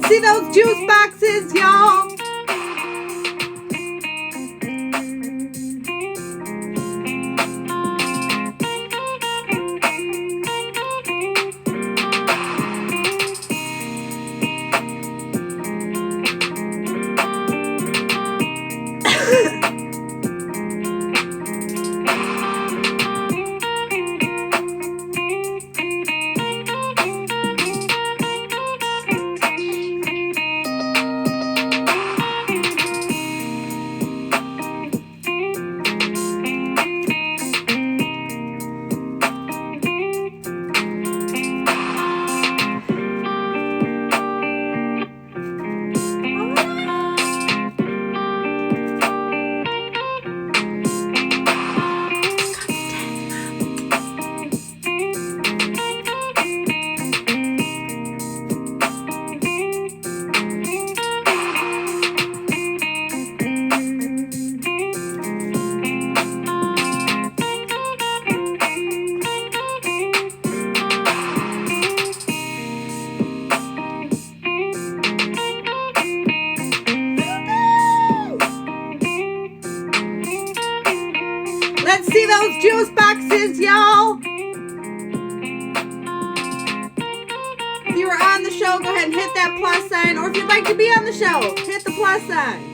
See those juice boxes, y'all? Let's see those juice boxes, y'all. If you were on the show, go ahead and hit that plus sign. Or if you'd like to be on the show, hit the plus sign.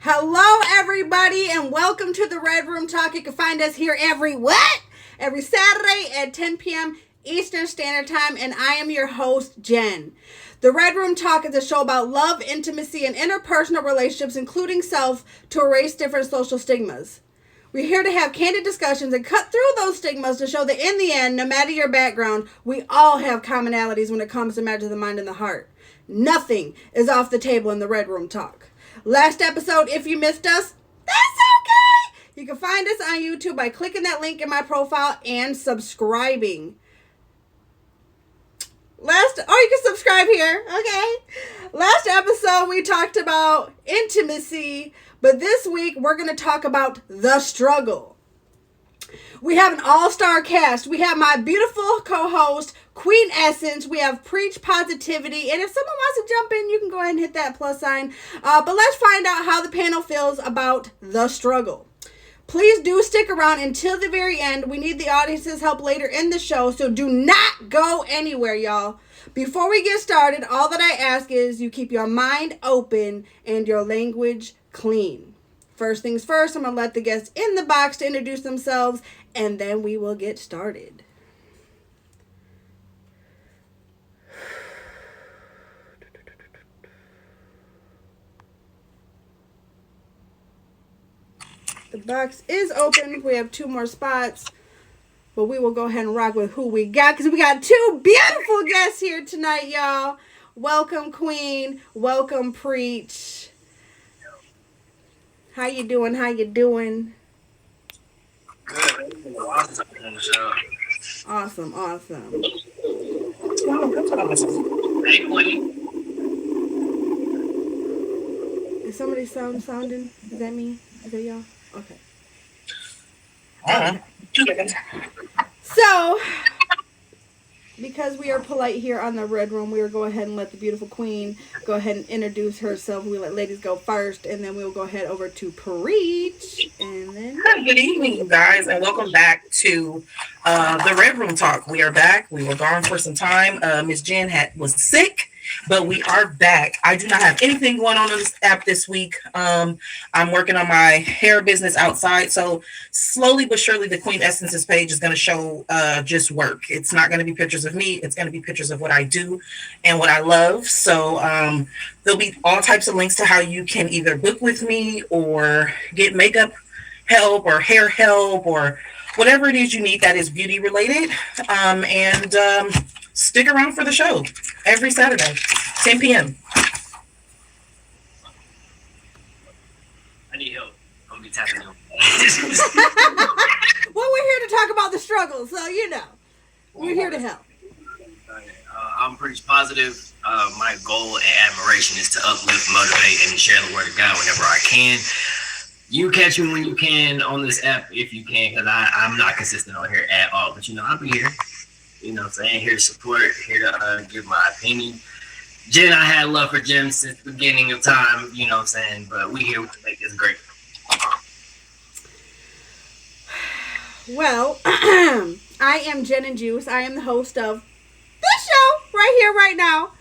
Hello, everybody, and welcome to the Red Room Talk. You can find us here every Saturday at 10 p.m. Eastern Standard Time, and I am your host, Jen. The Red Room Talk is a show about love, intimacy, and interpersonal relationships, including self, to erase different social stigmas. We're here to have candid discussions and cut through those stigmas to show that in the end, no matter your background, we all have commonalities when it comes to matters of the mind and the heart. Nothing is off the table in the Red Room Talk. Last episode, if you missed us, that's okay. You can find us on YouTube by clicking that link in my profile and subscribing. You can subscribe here, okay? Last episode, we talked about intimacy, but this week, we're going to talk about the struggle. We have an all-star cast. We have my beautiful co-host, Queen Essence. We have Preach Positivity. And if someone wants to jump in, you can go ahead and hit that plus sign. But let's find out how the panel feels about the struggle. Please do stick around until the very end. We need the audience's help later in the show, so do not go anywhere, y'all. Before we get started, all that I ask is you keep your mind open and your language clean. First things first, I'm going to let the guests in the box to introduce themselves, and then we will get started. The box is open. We have 2 more spots, but we will go ahead and rock with who we got because we got 2 beautiful guests here tonight, y'all. Welcome, Queen. Welcome, Preach. How you doing? Good. Awesome. Is somebody sounding? Is that me? Is that y'all? Okay. So, because we are polite here on the Red Room, we will go ahead and let the beautiful Queen go ahead and introduce herself. We let ladies go first, and then we'll go ahead over to Preach. And then Good evening, you guys, and welcome back to the Red Room Talk. We are back. We were gone for some time. Miss Jen was sick, but we are back. I do not have anything going on this app this week. I'm working on my hair business outside, so slowly but surely the Queen Essences page is going to show just work. It's not going to be pictures of me. It's going to be pictures of what I do and what I love. So there'll be all types of links to how you can either book with me or get makeup, help or hair help or whatever it is you need that is beauty related. And stick around for the show every Saturday, 10 p.m. I need help. I'm gonna be tapping you. Well, we're here to talk about the struggle, so we're here to help. I'm pretty positive. My goal and admiration is to uplift, motivate, and share the word of God whenever I can. You catch me when you can on this app if you can, because I'm not consistent on here at all. But I'll be here. What I'm saying? Here to support, here to give my opinion. Jen, I had love for Jen since the beginning of time, what I'm saying? But we here to make this great. Well, I am Jen and Juice. I am the host of this show right here, right now.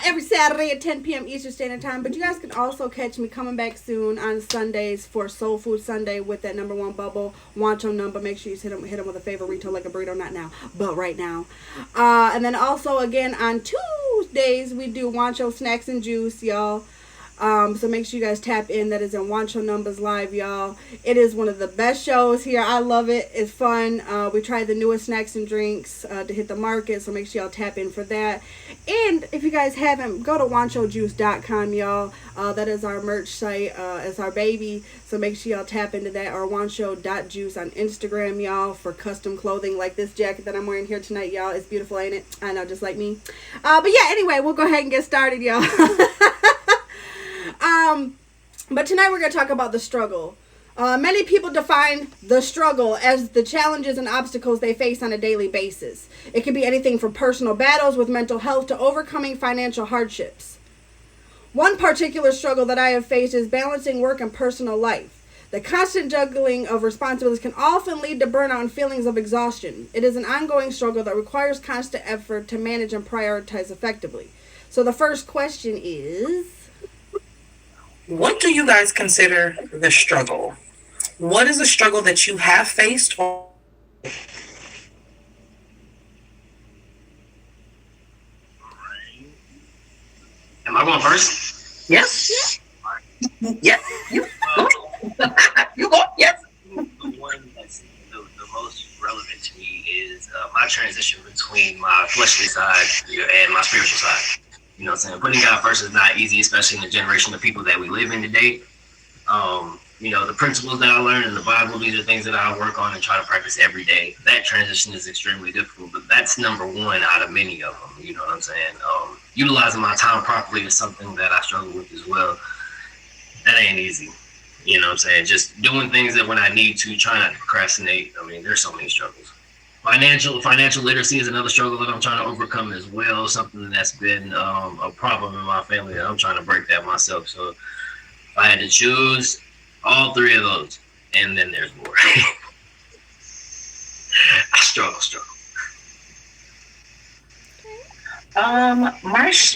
Every Saturday at 10 p.m. Eastern Standard Time. But you guys can also catch me coming back soon on Sundays for Soul Food Sunday with that number one bubble, Wancho number. Make sure you hit them with a favorito like a burrito, not now, but right now. And then also, again, on Tuesdays, we do Wancho Snacks and Juice, y'all. So make sure you guys tap in. That is in Wancho Numbers Live, y'all. It is one of the best shows here. I love it. It's fun. We tried the newest snacks and drinks to hit the market, so make sure y'all tap in for that. And if you guys haven't, go to wanchojuice.com, y'all. That is our merch site. It's our baby, so make sure y'all tap into that. Or wancho.juice on Instagram, y'all, for custom clothing like this jacket that I'm wearing here tonight, y'all. It's beautiful, ain't it? I know, just like me. But yeah, anyway, we'll go ahead and get started, y'all. But tonight we're going to talk about the struggle. Many people define the struggle as the challenges and obstacles they face on a daily basis. It can be anything from personal battles with mental health to overcoming financial hardships. One particular struggle that I have faced is balancing work and personal life. The constant juggling of responsibilities can often lead to burnout and feelings of exhaustion. It is an ongoing struggle that requires constant effort to manage and prioritize effectively. So the first question is, what do you guys consider the struggle? What is a struggle that you have faced? Am I going first? Yes. Yes. You go. You go. Yes. The one that's the most relevant to me is my transition between my fleshly side and my spiritual side. What I'm saying? Putting God first is not easy, especially in the generation of people that we live in today. The principles that I learned in the Bible, these are things that I work on and try to practice every day. That transition is extremely difficult, but that's number one out of many of them. You know what I'm saying? Utilizing my time properly is something that I struggle with as well. That ain't easy. You know what I'm saying? Just doing things that when I need to, try not to procrastinate. There's so many struggles. Financial literacy is another struggle that I'm trying to overcome as well. Something that's been a problem in my family, and I'm trying to break that myself. So if I had to choose all three of those, and then there's more. I struggle.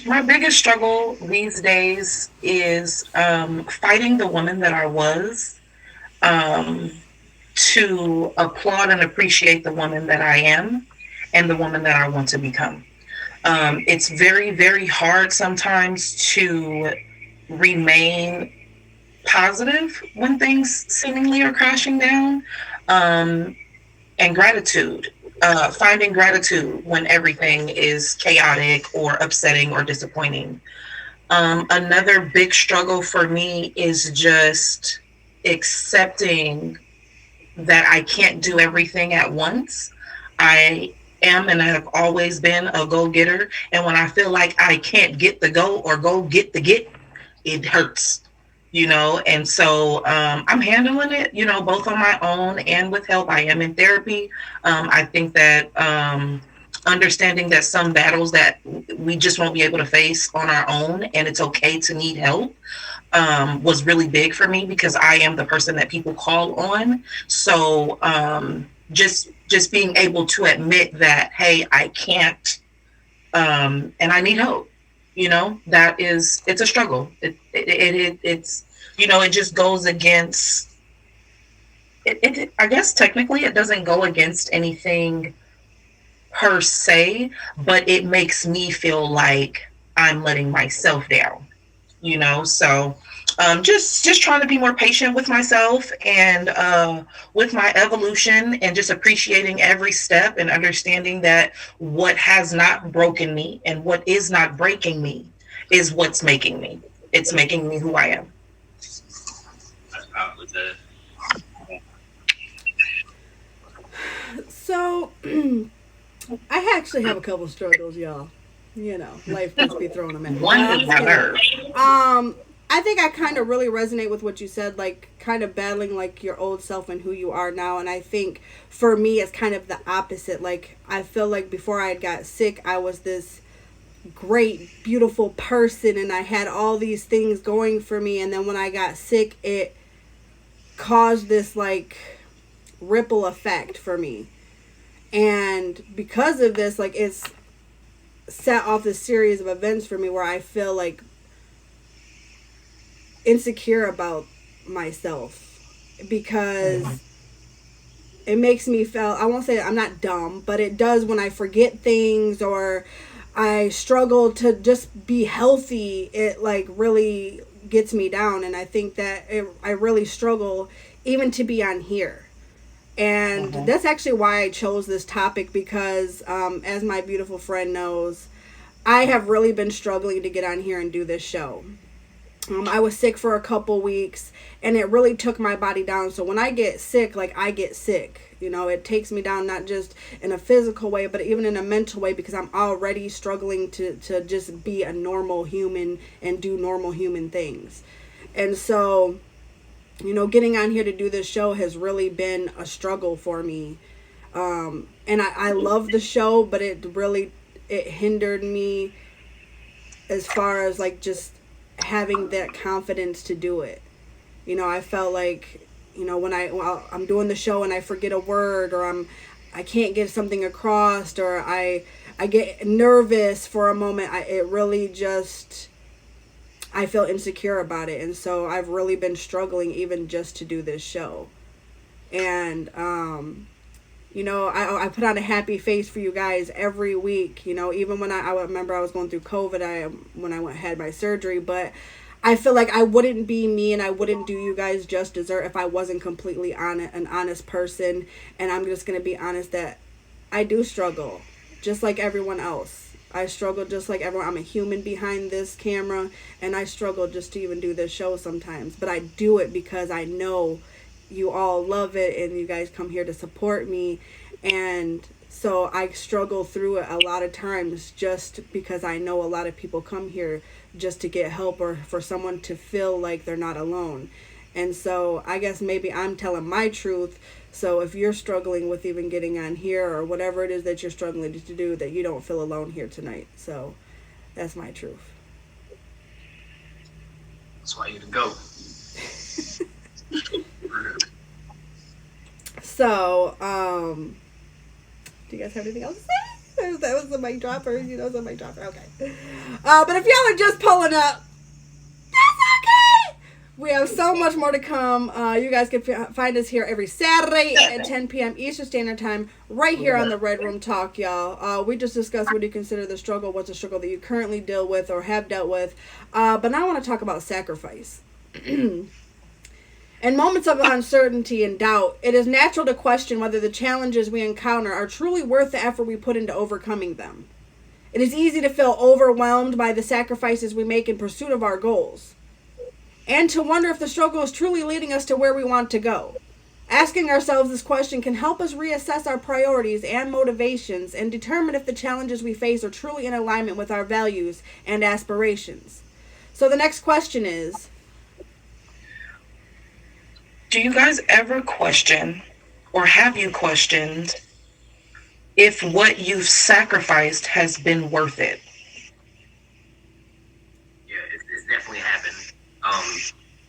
My biggest struggle these days is fighting the woman that I was. To applaud and appreciate the woman that I am and the woman that I want to become. It's very, very hard sometimes to remain positive when things seemingly are crashing down. And gratitude, finding gratitude when everything is chaotic or upsetting or disappointing. Another big struggle for me is just accepting that I can't do everything at once. I am and I have always been a go-getter. And when I feel like I can't get the go or go get the get, it hurts, And so I'm handling it, both on my own and with help. I am in therapy. I think that understanding that some battles that we just won't be able to face on our own, and it's okay to need help, was really big for me because I am the person that people call on. So just being able to admit that, hey, I can't, and I need help. It's a struggle. It's it just goes against. I guess technically it doesn't go against anything per se, but it makes me feel like I'm letting myself down. So Just trying to be more patient with myself and with my evolution, and just appreciating every step and understanding that what has not broken me and what is not breaking me is what's making me. It's making me who I am. That's probably the So, I actually have a couple struggles, y'all. You know, life just be throwing them at me. One I'm is just my kidding. nerve. I think I kind of really resonate with what you said, like kind of battling like your old self and who you are now. And I think for me, it's kind of the opposite. Like I feel like before I got sick, I was this great, beautiful person, and I had all these things going for me. And then when I got sick, it caused this like ripple effect for me. And because of this, like it's set off this series of events for me where I feel like insecure about myself because it makes me feel, I won't say I'm not dumb, but it does when I forget things or I struggle to just be healthy. It like really gets me down, and I think that I really struggle even to be on here. And that's actually why I chose this topic because, as my beautiful friend knows, I have really been struggling to get on here and do this show. I was sick for a couple weeks and it really took my body down. So when I get sick, like I get sick, you know, it takes me down not just in a physical way, but even in a mental way because I'm already struggling to just be a normal human and do normal human things. And so, you know, getting on here to do this show has really been a struggle for me. And I love the show, but it hindered me as far as like just having that confidence to do it. You know, I felt like, you know, when I'm doing the show and I forget a word or I can't get something across or I get nervous for a moment, it really just, I feel insecure about it. And so I've really been struggling even just to do this show. And you know, I put on a happy face for you guys every week. You know, even when I remember I was going through COVID, when I had my surgery, but I feel like I wouldn't be me and I wouldn't do you guys just dessert if I wasn't completely an honest person. And I'm just gonna be honest that I do struggle, just like everyone else. I struggle just like everyone. I'm a human behind this camera, and I struggle just to even do this show sometimes. But I do it because I know you all love it and you guys come here to support me, and so I struggle through it a lot of times just because I know a lot of people come here just to get help or for someone to feel like they're not alone. And so I guess maybe I'm telling my truth. So if you're struggling with even getting on here or whatever it is that you're struggling to do, that you don't feel alone here tonight. So that's my truth. that's why you to go. So, do you guys have anything else to say? That was the mic dropper. You know, it's a mic dropper. Okay. But if y'all are just pulling up, that's okay. We have so much more to come. You guys can find us here every Saturday at 10 p.m. Eastern Standard Time, right here on the Red Room Talk, y'all. We just discussed what do you consider the struggle, what's a struggle that you currently deal with or have dealt with. But now I want to talk about sacrifice. In moments of uncertainty and doubt, it is natural to question whether the challenges we encounter are truly worth the effort we put into overcoming them. It is easy to feel overwhelmed by the sacrifices we make in pursuit of our goals, and to wonder if the struggle is truly leading us to where we want to go. Asking ourselves this question can help us reassess our priorities and motivations and determine if the challenges we face are truly in alignment with our values and aspirations. So the next question is, Do you guys ever question, or have you questioned, if what you've sacrificed has been worth it? Yeah, it's definitely happened.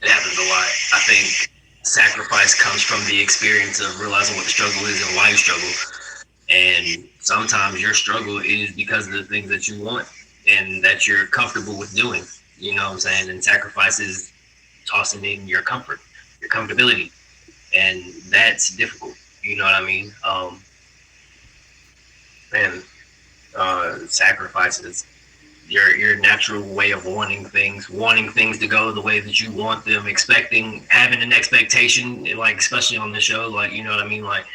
It happens a lot. I think sacrifice comes from the experience of realizing what the struggle is and why you struggle. And sometimes your struggle is because of the things that you want and that you're comfortable with doing. You know what I'm saying? And sacrifice is tossing in your comfort, your comfortability. And that's difficult. You know what I mean? And sacrifices. your natural way of wanting things to go the way that you want them, having an expectation, like especially on the show, like you know what I mean, like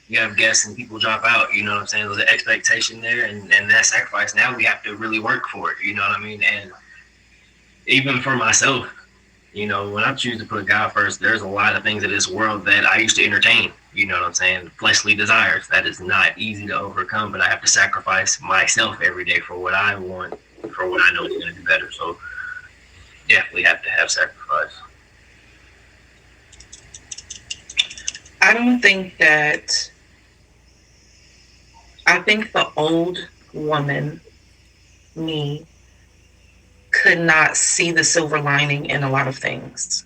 you have guests and people drop out, you know what I'm saying? There's an expectation there, and that sacrifice. Now we have to really work for it, you know what I mean? And even for myself, you know, when I choose to put God first, there's a lot of things in this world that I used to entertain. You know what I'm saying? Fleshly desires. That is not easy to overcome, but I have to sacrifice myself every day for what I want, for what I know is going to be better. So, definitely have to have sacrifice. I don't think that. I think the old woman, me, could not see the silver lining in a lot of things.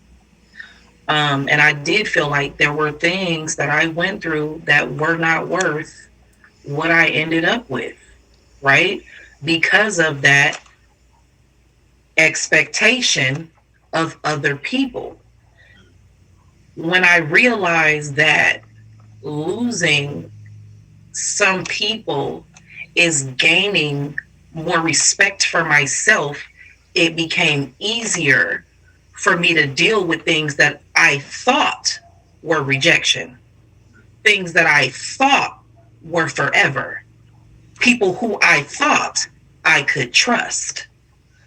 And I did feel like there were things that I went through that were not worth what I ended up with, right? Because of that expectation of other people. When I realized that losing some people is gaining more respect for myself, it became easier for me to deal with things that I thought were rejection, things that I thought were forever, people who I thought I could trust.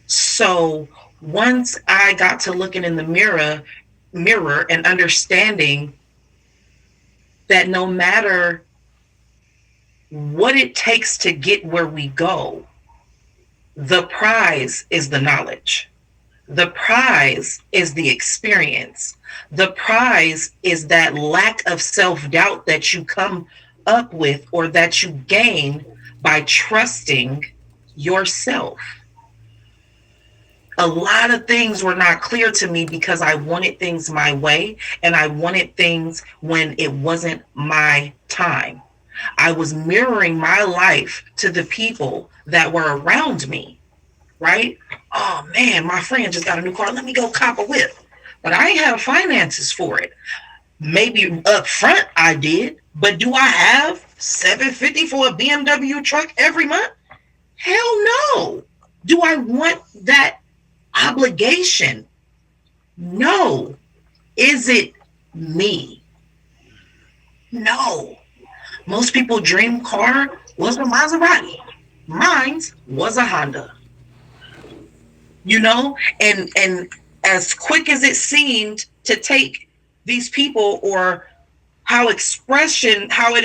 So once I got to looking in the mirror and understanding that no matter what it takes to get where we go, the prize is the knowledge. The prize is the experience. The prize is that lack of self-doubt that you come up with or that you gain by trusting yourself. A lot of things were not clear to me because I wanted things my way and I wanted things when it wasn't my time. I was mirroring my life to the people that were around me, right? Oh man, my friend just got a new car. Let me go cop a whip. But I ain't have finances for it. Maybe up front I did, but do I have $750 for a BMW truck every month? Hell no. Do I want that obligation? No. Is it me? No. Most people dream car was a Maserati. Mine was a Honda. You know, and as quick as it seemed to take these people or how it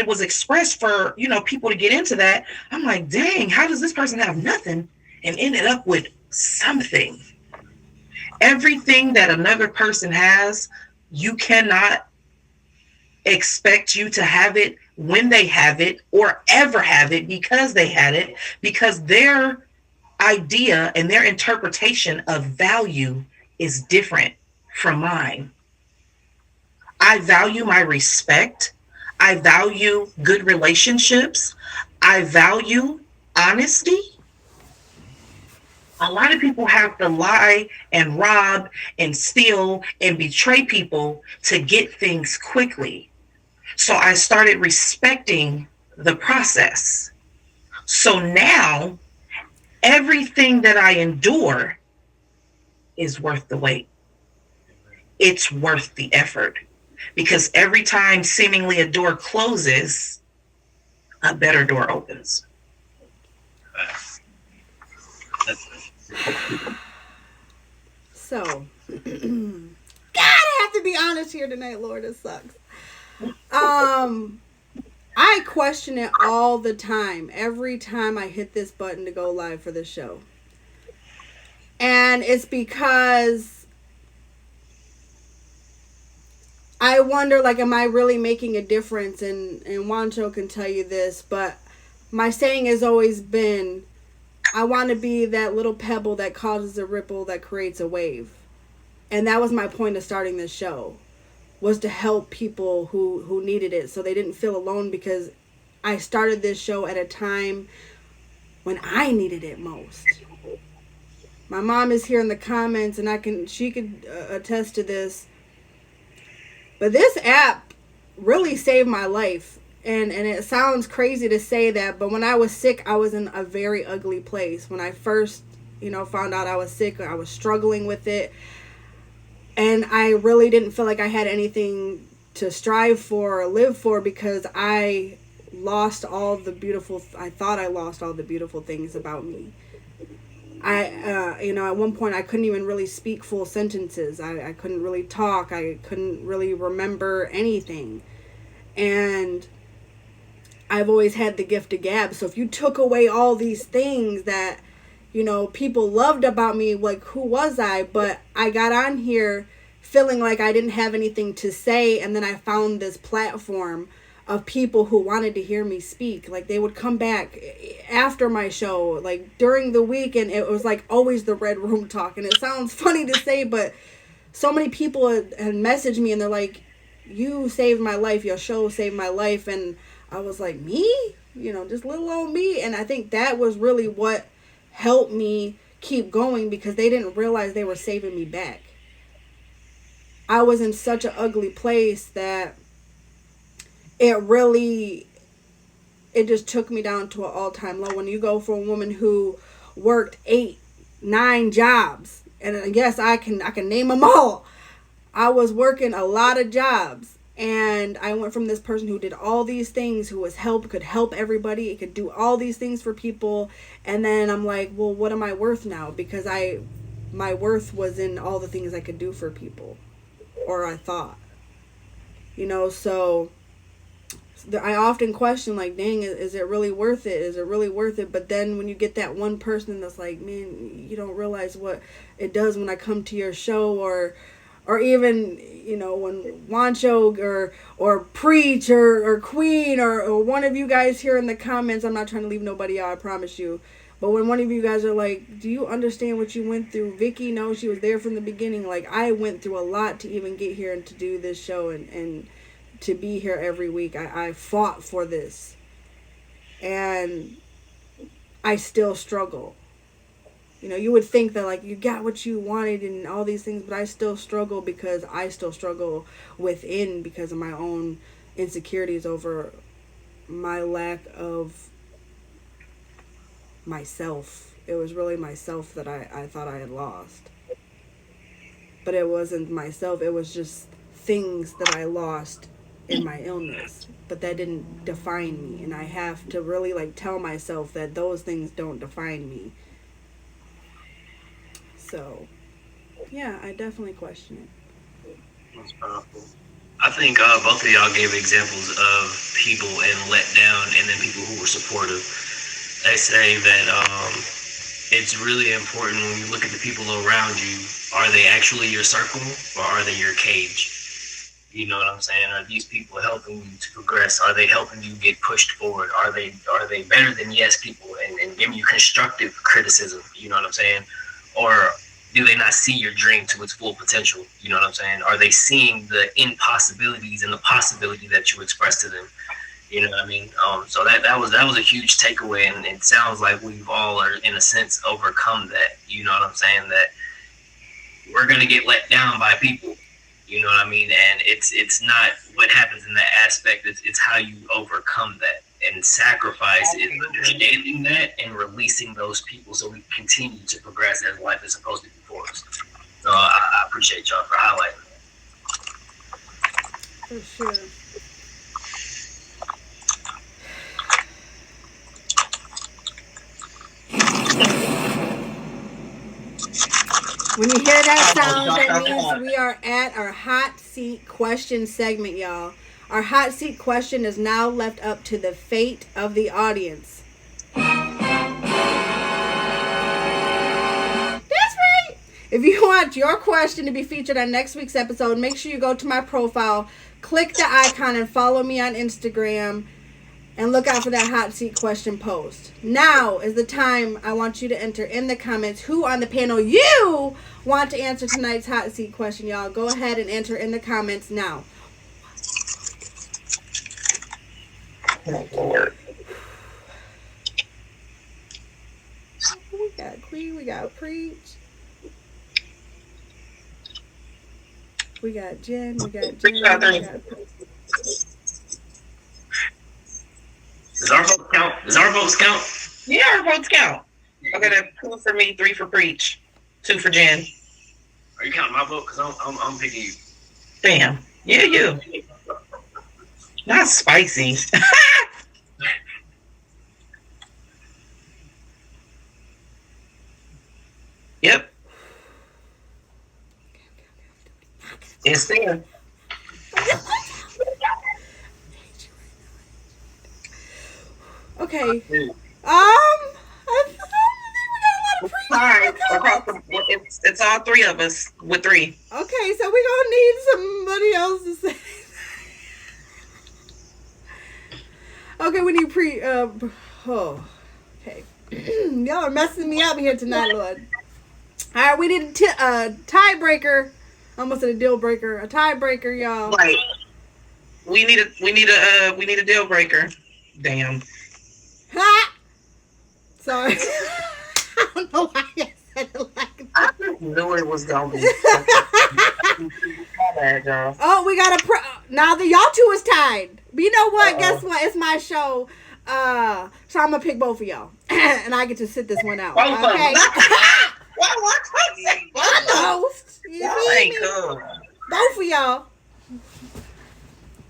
was expressed for, you know, people to get into that, I'm like, dang, how does this person have nothing and ended up with something? Everything that another person has, you cannot expect you to have it when they have it or ever have it because they had it, because their idea and their interpretation of value is different from mine. I value my respect. I value good relationships. I value honesty. A lot of people have to lie and rob and steal and betray people to get things quickly. So I started respecting the process. So now everything that I endure is worth the wait. It's worth the effort. Because every time seemingly a door closes, a better door opens. So, God, I have to be honest here tonight, Lord. It sucks. I question it all the time. Every time I hit this button to go live for the show. And it's because I wonder, like, am I really making a difference? And Wancho can tell you this, but my saying has always been, I want to be that little pebble that causes a ripple that creates a wave. And that was my point of starting this show, was to help people who needed it so they didn't feel alone, because I started this show at a time when I needed it most. My mom is here in the comments, and she could attest to this. But this app really saved my life. and it sounds crazy to say that, but when I was sick, I was in a very ugly place. When I first, found out I was sick, I was struggling with it, and I really didn't feel like I had anything to strive for or live for, because I lost all the beautiful, I thought I lost all the beautiful things about me. At one point I couldn't even really speak full sentences. I couldn't really talk. I couldn't really remember anything. And I've always had the gift of gab. So if you took away all these things that, people loved about me, like, who was I? But I got on here feeling like I didn't have anything to say. And then I found this platform of people who wanted to hear me speak. Like, they would come back after my show, like during the week, and it was like always the Red Room Talk. And it sounds funny to say, but so many people had messaged me and they're like, you saved my life, your show saved my life. And I was like, me? Just little old me. And I think that was really what helped me keep going, because they didn't realize they were saving me back. I was in such an ugly place that it just took me down to an all-time low. When you go for a woman who worked 8-9 jobs, and yes, I can name them all. I was working a lot of jobs, and I went from this person who did all these things, who could help everybody, could do all these things for people, and then I'm like, well, what am I worth now? Because my worth was in all the things I could do for people, or I thought, so I often question, like, dang, is it really worth it? Is it really worth it? But then when you get that one person that's like, man, you don't realize what it does when I come to your show, or even, when Wancho or Preach or Queen or one of you guys here in the comments, I'm not trying to leave nobody out, I promise you. But when one of you guys are like, do you understand what you went through? Vicky, no, she was there from the beginning. Like, I went through a lot to even get here and to do this show and to be here every week. I fought for this, and I still struggle. You would think that, like, you got what you wanted and all these things, but I still struggle, because I still struggle within, because of my own insecurities over my lack of myself. It was really myself that I thought I had lost. But it wasn't myself, it was just things that I lost in my illness, but that didn't define me. And I have to really, like, tell myself that those things don't define me. So yeah, I definitely question it. That's powerful. I think both of y'all gave examples of people and let down, and then people who were supportive. They say that it's really important when you look at the people around you, are they actually your circle, or are they your cage? You know what I'm saying? Are these people helping you to progress? Are they helping you get pushed forward? Are they better than yes people and giving you constructive criticism? You know what I'm saying? Or do they not see your dream to its full potential? You know what I'm saying? Are they seeing the impossibilities and the possibility that you express to them? You know what I mean? So that was a huge takeaway, and it sounds like we've all, are in a sense, overcome that. You know what I'm saying? That we're gonna get let down by people. You know what I mean? And it's not what happens in that aspect. It's how you overcome that. And sacrifice is understanding that and releasing those people, so we continue to progress as life is supposed to be for us. So I appreciate y'all for highlighting that. For sure. When you hear that sound, that means we are at our hot seat question segment, y'all. Our hot seat question is now left up to the fate of the audience. That's right. If you want your question to be featured on next week's episode, make sure you go to my profile, click the icon, and follow me on Instagram. And look out for that hot seat question post. Now is the time I want you to enter in the comments who on the panel you want to answer tonight's hot seat question, y'all. Go ahead and enter in the comments now. We got Queen, we got Preach. We got Jen, we got Does our votes count? Does our votes count? Yeah, our votes count. Okay, that's 2 for me, 3 for Preach, 2 for Jen. Are you counting my vote? Because I'm picking you. Damn. Yeah, you. Not spicy. Yep. It's there. Okay. I think we got a lot of It's all 3 of us with 3. Okay, so we're gonna need somebody else to say. Okay, we need okay. Y'all are messing me up here tonight, Lord. All right, we need a tiebreaker. Almost a deal breaker. A tiebreaker, y'all. Right. We need a deal breaker. Damn. Ha! Sorry. I don't know why I said it like that. I knew it was gonna be. My bad, y'all. Oh, we got now the y'all two is tied. But you know what? Guess what? It's my show. So I'm gonna pick both of y'all, and I get to sit this one out. Both of them. Okay. What? I know. You see me? Cool. Both of y'all.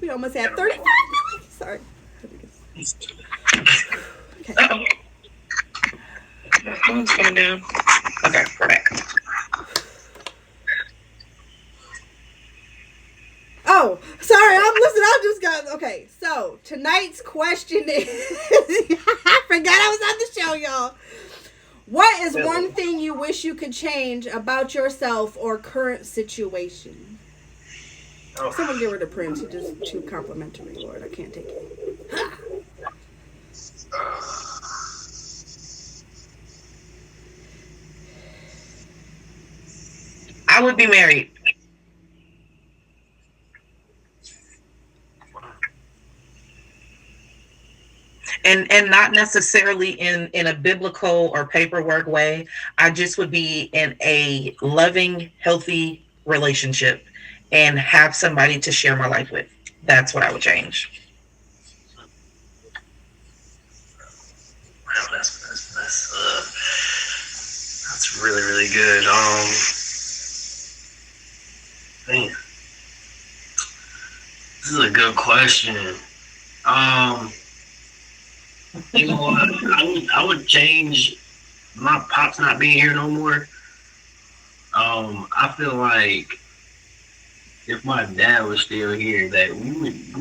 We almost had 35 minutes. Sorry. Okay. Uh-oh. What's going down? Okay, we're back. Oh, sorry. I'm listening. I just got okay. So tonight's question is I forgot I was on the show, y'all. What is one thing you wish you could change about yourself or current situation? Oh. Someone get rid of Prince. He's just too complimentary, Lord. I can't take it. I would be married. And not necessarily in a biblical or paperwork way. I just would be in a loving, healthy relationship and have somebody to share my life with. That's what I would change. Wow, that's really, really good. Man, this is a good question. You know what? I would change my pops not being here no more. I feel like if my dad was still here, that we would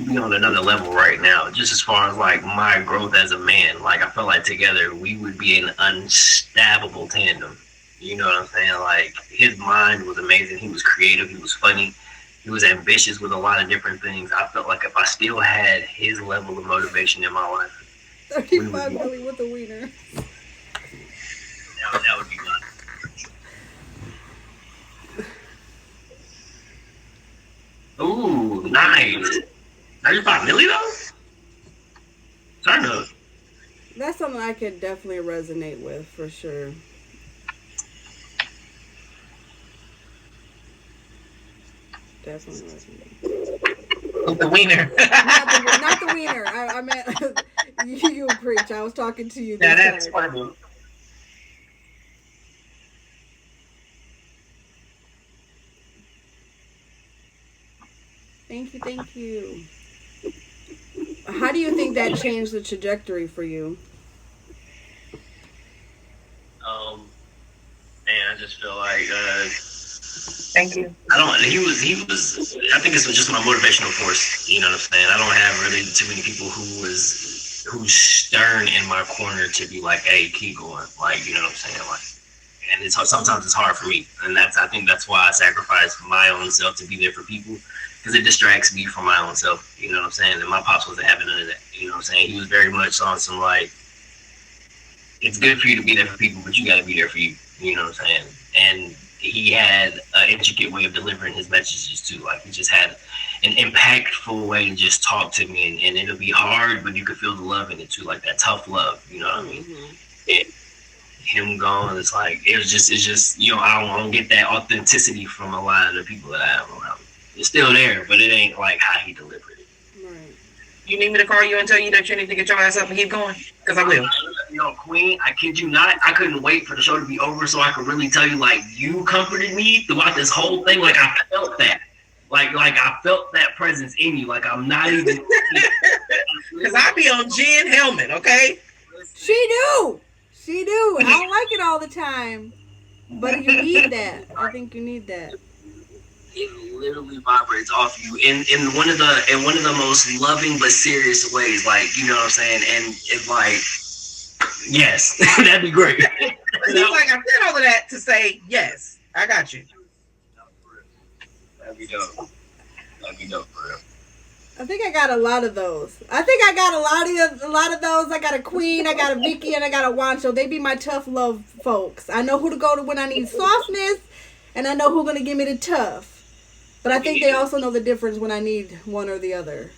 be on another level right now. Just as far as like my growth as a man, like I feel like together we would be an unstoppable tandem. You know what I'm saying? Like his mind was amazing. He was creative. He was funny. He was ambitious with a lot of different things. I felt like if I still had his level of motivation in my life, 35 million with a wiener. That would be fun. Ooh, nice. 35 million though? Turn up. That's something I could definitely resonate with for sure. Definitely resonate. The wiener. not the wiener. I meant you preach. I was talking to you. Yeah, that's funny. Thank you. How do you think that changed the trajectory for you? Man, I just feel like thank you. He was I think it's just my motivational force, you know what I'm saying? I don't have really too many people who's stern in my corner to be like, hey, keep going. Like, you know what I'm saying? Like, and sometimes it's hard for me. And I think that's why I sacrifice my own self to be there for people. Because it distracts me from my own self, you know what I'm saying? And my pops wasn't having none of that, you know what I'm saying? He was very much on some like, it's good for you to be there for people, but you got to be there for you, you know what I'm saying? And he had an intricate way of delivering his messages too. Like he just had an impactful way to just talk to me, and it'll be hard, but you could feel the love in it too, like that tough love, you know what I mean? Mm-hmm. Him gone, it's just, you know, I don't get that authenticity from a lot of the people that I have around me. It's still there, but it ain't like how he delivered it. Right. You need me to call you and tell you that you need to get your ass up and keep going? Because I will. No, Queen, I kid you not. I couldn't wait for the show to be over so I could really tell you, like, you comforted me throughout this whole thing. Like, I felt that. Like I felt that presence in you. Like, I'm not even. Because I be on Jen Helmet, okay? She do. She do. I don't like it all the time. But you need that. I think you need that. It literally vibrates off you in one of the most loving but serious ways. Like, you know what I'm saying? And it's like, yes, that'd be great. He's like, I said all of that to say, yes, I got you. That'd be dope. That'd be dope for real. I think I got a lot of those. I think I got a lot of those. I got a Queen, I got a Vicky, and I got a Wancho. They be my tough love folks. I know who to go to when I need softness, and I know who's gonna give me the tough. But I think they also know the difference when I need one or the other.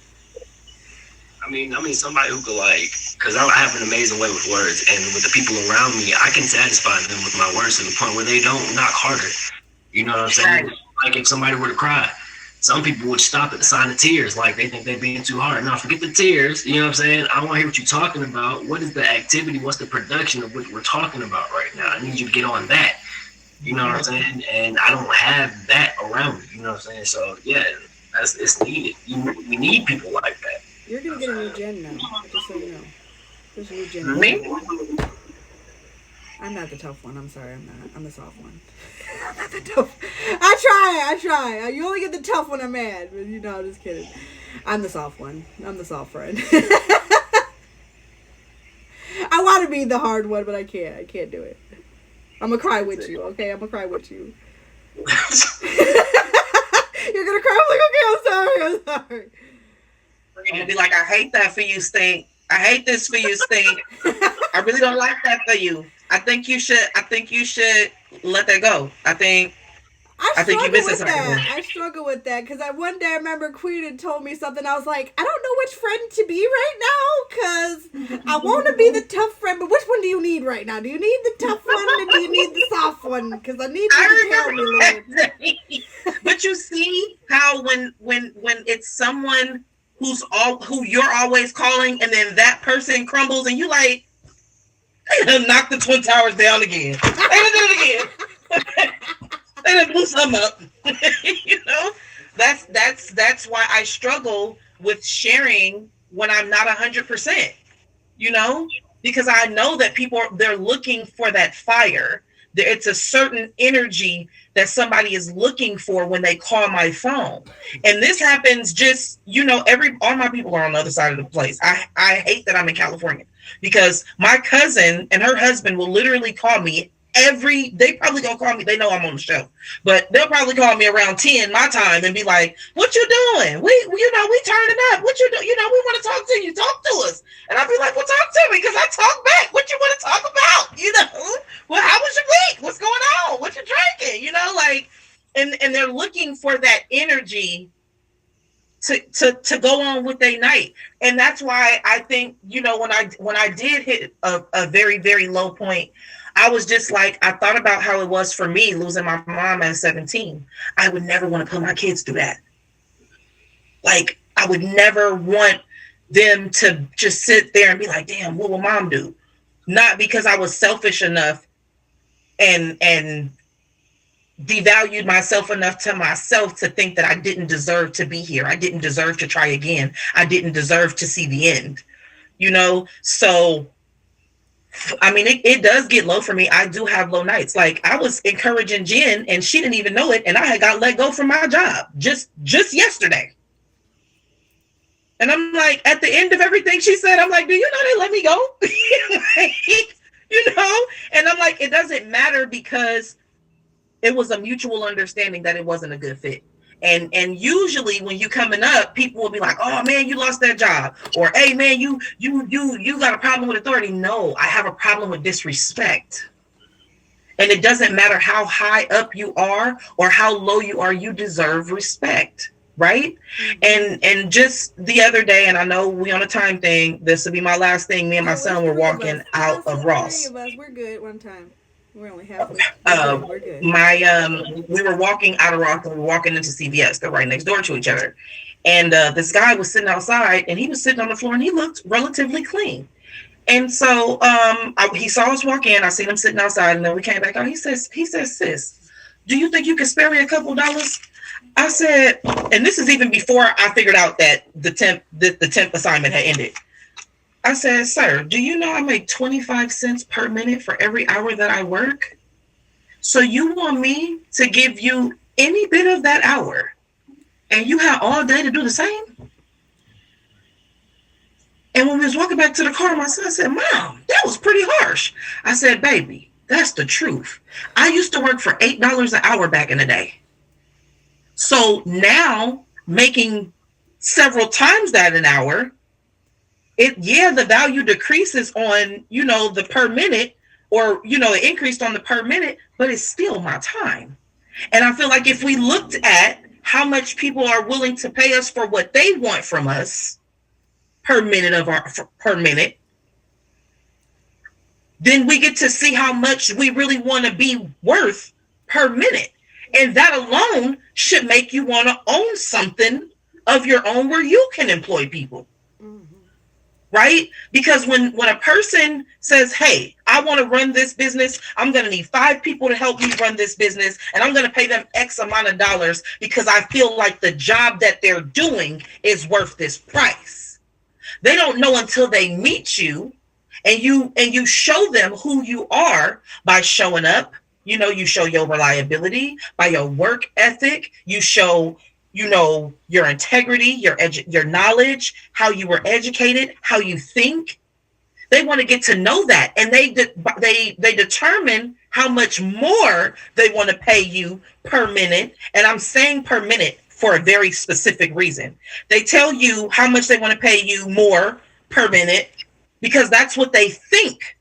I mean, somebody who could, like, because I have an amazing way with words, and with the people around me, I can satisfy them with my words to the point where they don't knock harder. You know what I'm saying? Like, if somebody were to cry, some people would stop at the sign of tears, like they think they're being too hard. Now, forget the tears. You know what I'm saying? I want to hear what you're talking about. What is the activity? What's the production of what we're talking about right now? I need you to get on that. You know what I'm saying? And I don't have that around me. You know what I'm saying? So yeah, it's needed. We need people like that. You're gonna get a new gen now, just so you know. There's a new gen. Me? I'm not the tough one. I'm sorry. I'm not. I'm the soft one. I'm not the tough. I try. You only get the tough when I'm mad. But you know, I'm just kidding. I'm the soft one. I'm the soft friend. I want to be the hard one, but I can't. I can't do it. I'm gonna cry with you, okay? I'm gonna cry with you. You're gonna cry? I'm like, okay, I'm sorry. I'm gonna be like, I hate that for you, Stink. I hate this for you, Stink. I really don't like that for you. I think you should let that go. I think you missing something. I struggle with that because one day I remember Queen had told me something. I was like, I don't know which friend to be right now because I want to be the tough friend, but which one do you need right now? Do you need the tough one or do you need the soft one? Because I need you to tell me, Lord. But you see how when it's someone who you're always calling, and then that person crumbles, and you like, they done knocked the Twin Towers down again. They done did it again. They done blew something up. You know, that's why I struggle with sharing when I'm not 100%. You know, because I know that they're looking for that fire. It's a certain energy that somebody is looking for when they call my phone. And this happens just, you know, all my people are on the other side of the place. I hate that I'm in California because my cousin and her husband will literally call me they probably gonna call me. They know I'm on the show, but they'll probably call me around 10 my time and be like, "What you doing? We turning up. What you do? You know, we want to talk to you. Talk to us." And I'll be like, "Well, talk to me because I talk back. What you want to talk about? You know, well, how was your week? What's going on? What you drinking? You know, like." And they're looking for that energy to go on with their night. And that's why I think, you know, when I did hit a very, very low point, I was just like, I thought about how it was for me losing my mom at 17. I would never want to put my kids through that. Like, I would never want them to just sit there and be like, damn, what will mom do? Not because I was selfish enough and devalued myself enough to myself to think that I didn't deserve to be here. I didn't deserve to try again. I didn't deserve to see the end, you know? So, I mean, it does get low for me. I do have low nights. Like, I was encouraging Jen and she didn't even know it. And I had got let go from my job just yesterday. And I'm like, at the end of everything she said, I'm like, do you know they let me go? You know? And I'm like, it doesn't matter because it was a mutual understanding that it wasn't a good fit. And usually when you coming up, people will be like, "Oh man, you lost that job," or "Hey man, you got a problem with authority." No, I have a problem with disrespect. And it doesn't matter how high up you are or how low you are, you deserve respect, right? Mm-hmm. And just the other day, and I know we on a time thing, this will be my last thing. Me and my son were walking out of Ross. We're good one time. We're only halfway. We're good. We were walking out of Rock and we were walking into CVS. They're right next door to each other. And this guy was sitting outside and he was sitting on the floor and he looked relatively clean. And so he saw us walk in. I seen him sitting outside and then we came back out. He says, sis, do you think you could spare me a couple dollars? I said, and this is even before I figured out that the temp assignment had ended. I said, sir, do you know I make 25 cents per minute for every hour that I work? So you want me to give you any bit of that hour and you have all day to do the same? And when we was walking back to the car, my son said, Mom, that was pretty harsh. I said, baby, that's the truth. I used to work for $8 an hour back in the day. So now making several times that an hour, the value decreases on, the per minute or, it increased on the per minute, but it's still my time. And I feel like if we looked at how much people are willing to pay us for what they want from us per minute, then we get to see how much we really want to be worth per minute. And that alone should make you want to own something of your own where you can employ people. Mm-hmm. Right? Because when a person says, hey, I want to run this business, I'm going to need 5 people to help me run this business, and I'm going to pay them X amount of dollars because I feel like the job that they're doing is worth this price. They don't know until they meet you and you show them who you are by showing up. You show your reliability by your work ethic. You show, your integrity, your knowledge, how you were educated, how you think. They want to get to know that, and they determine how much more they want to pay you per minute. And I'm saying per minute for a very specific reason. They tell you how much they want to pay you more per minute because that's what they think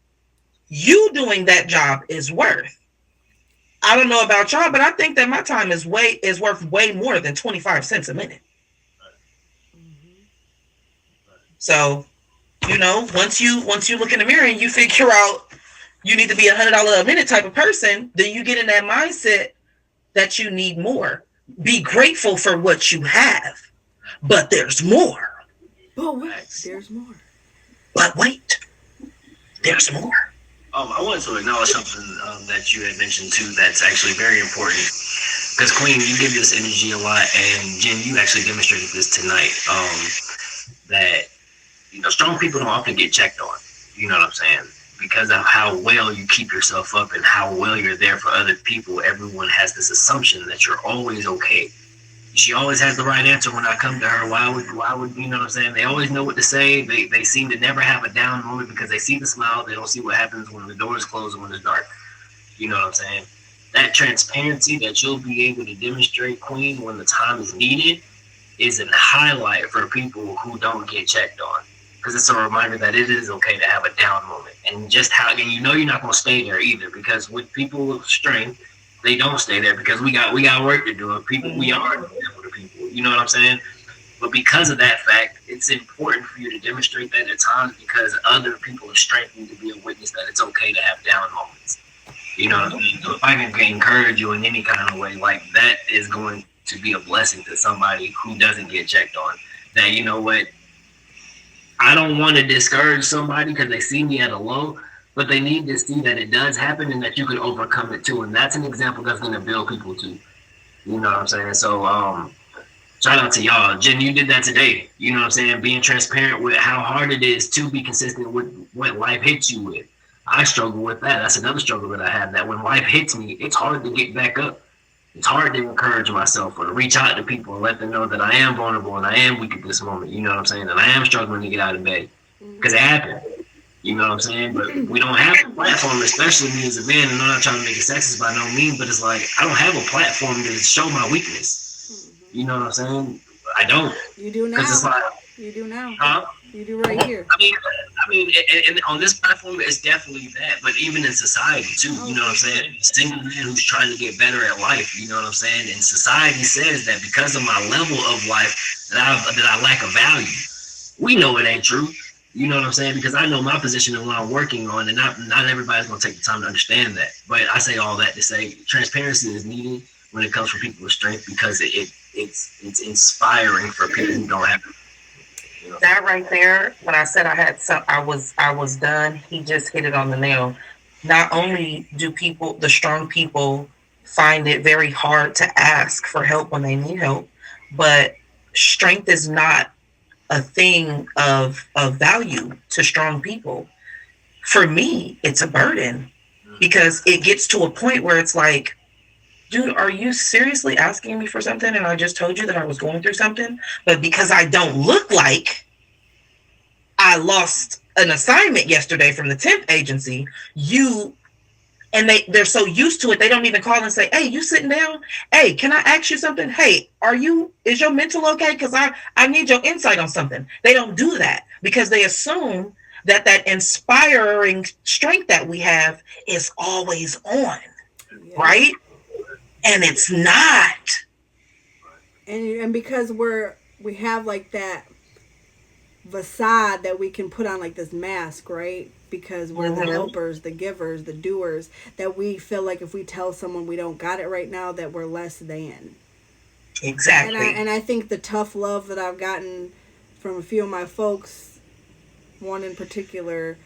you doing that job is worth. I don't know about y'all, but I think that my time is worth way more than 25 cents a minute. So, once you look in the mirror and you figure out you need to be $100 a minute type of person, then you get in that mindset that you need more. Be grateful for what you have, but there's more. But wait, there's more. But wait, there's more. I wanted to acknowledge something that you had mentioned too that's actually very important. Because Queen, you give this energy a lot, and Jen, you actually demonstrated this tonight. That strong people don't often get checked on. You know what I'm saying? Because of how well you keep yourself up and how well you're there for other people, everyone has this assumption that you're always okay. She always has the right answer when I come to her. Why would you know what I'm saying? They always know what to say. They seem to never have a down moment because they see the smile. They don't see what happens when the doors close and when it's dark. You know what I'm saying? That transparency that you'll be able to demonstrate, Queen, when the time is needed is a highlight for people who don't get checked on. Because it's a reminder that it is okay to have a down moment. And just and you're not going to stay there either, because with people with strength, they don't stay there because we got work to do. People, we are able to people. You know what I'm saying? But because of that fact, it's important for you to demonstrate that at times because other people are strength need to be a witness that it's okay to have down moments. You know what I mean? So if I can encourage you in any kind of way, like that is going to be a blessing to somebody who doesn't get checked on. That, you know what? I don't want to discourage somebody because they see me at a low, but they need to see that it does happen and that you can overcome it too. And that's an example that's going to build people too. You know what I'm saying? So shout out to y'all. Jen, you did that today. You know what I'm saying? Being transparent with how hard it is to be consistent with what life hits you with. I struggle with that. That's another struggle that I have, that when life hits me, it's hard to get back up. It's hard to encourage myself or to reach out to people and let them know that I am vulnerable and I am weak at this moment. You know what I'm saying? And I am struggling to get out of bed because it happened. You know what I'm saying? But we don't have a platform, especially me as a man. And I'm not trying to make it sexist by no means, but it's like I don't have a platform to show my weakness. You know what I'm saying? I don't. You do now. It's like, you do now. Huh? You do right here. I mean, and on this platform, it's definitely that. But even in society too, you know what I'm saying? A single man who's trying to get better at life, you know what I'm saying? And society says that because of my level of life, that I lack a value. We know it ain't true. You know what I'm saying? Because I know my position and what I'm working on, and not everybody's gonna take the time to understand that. But I say all that to say transparency is needed when it comes from people with strength, because it's inspiring for people who don't have it. You know? That right there, when I said I was done, he just hit it on the nail. Not only do the strong people, find it very hard to ask for help when they need help, but strength is not a thing of value to strong people. For me, it's a burden, because it gets to a point where it's like, dude, are you seriously asking me for something? And I just told you that I was going through something, but because I don't look like I lost an assignment yesterday from the temp agency, they're so used to it, they don't even call and say, hey, you sitting down? Hey, can I ask you something? Hey, is your mental okay? Because I need your insight on something. They don't do that because they assume that inspiring strength that we have is always on, right? And it's not. And because we have like that facade that we can put on, like this mask, right? Because we're the helpers, the givers, the doers, that we feel like if we tell someone we don't got it right now, that we're less than. Exactly. And I think the tough love that I've gotten from a few of my folks, one in particular,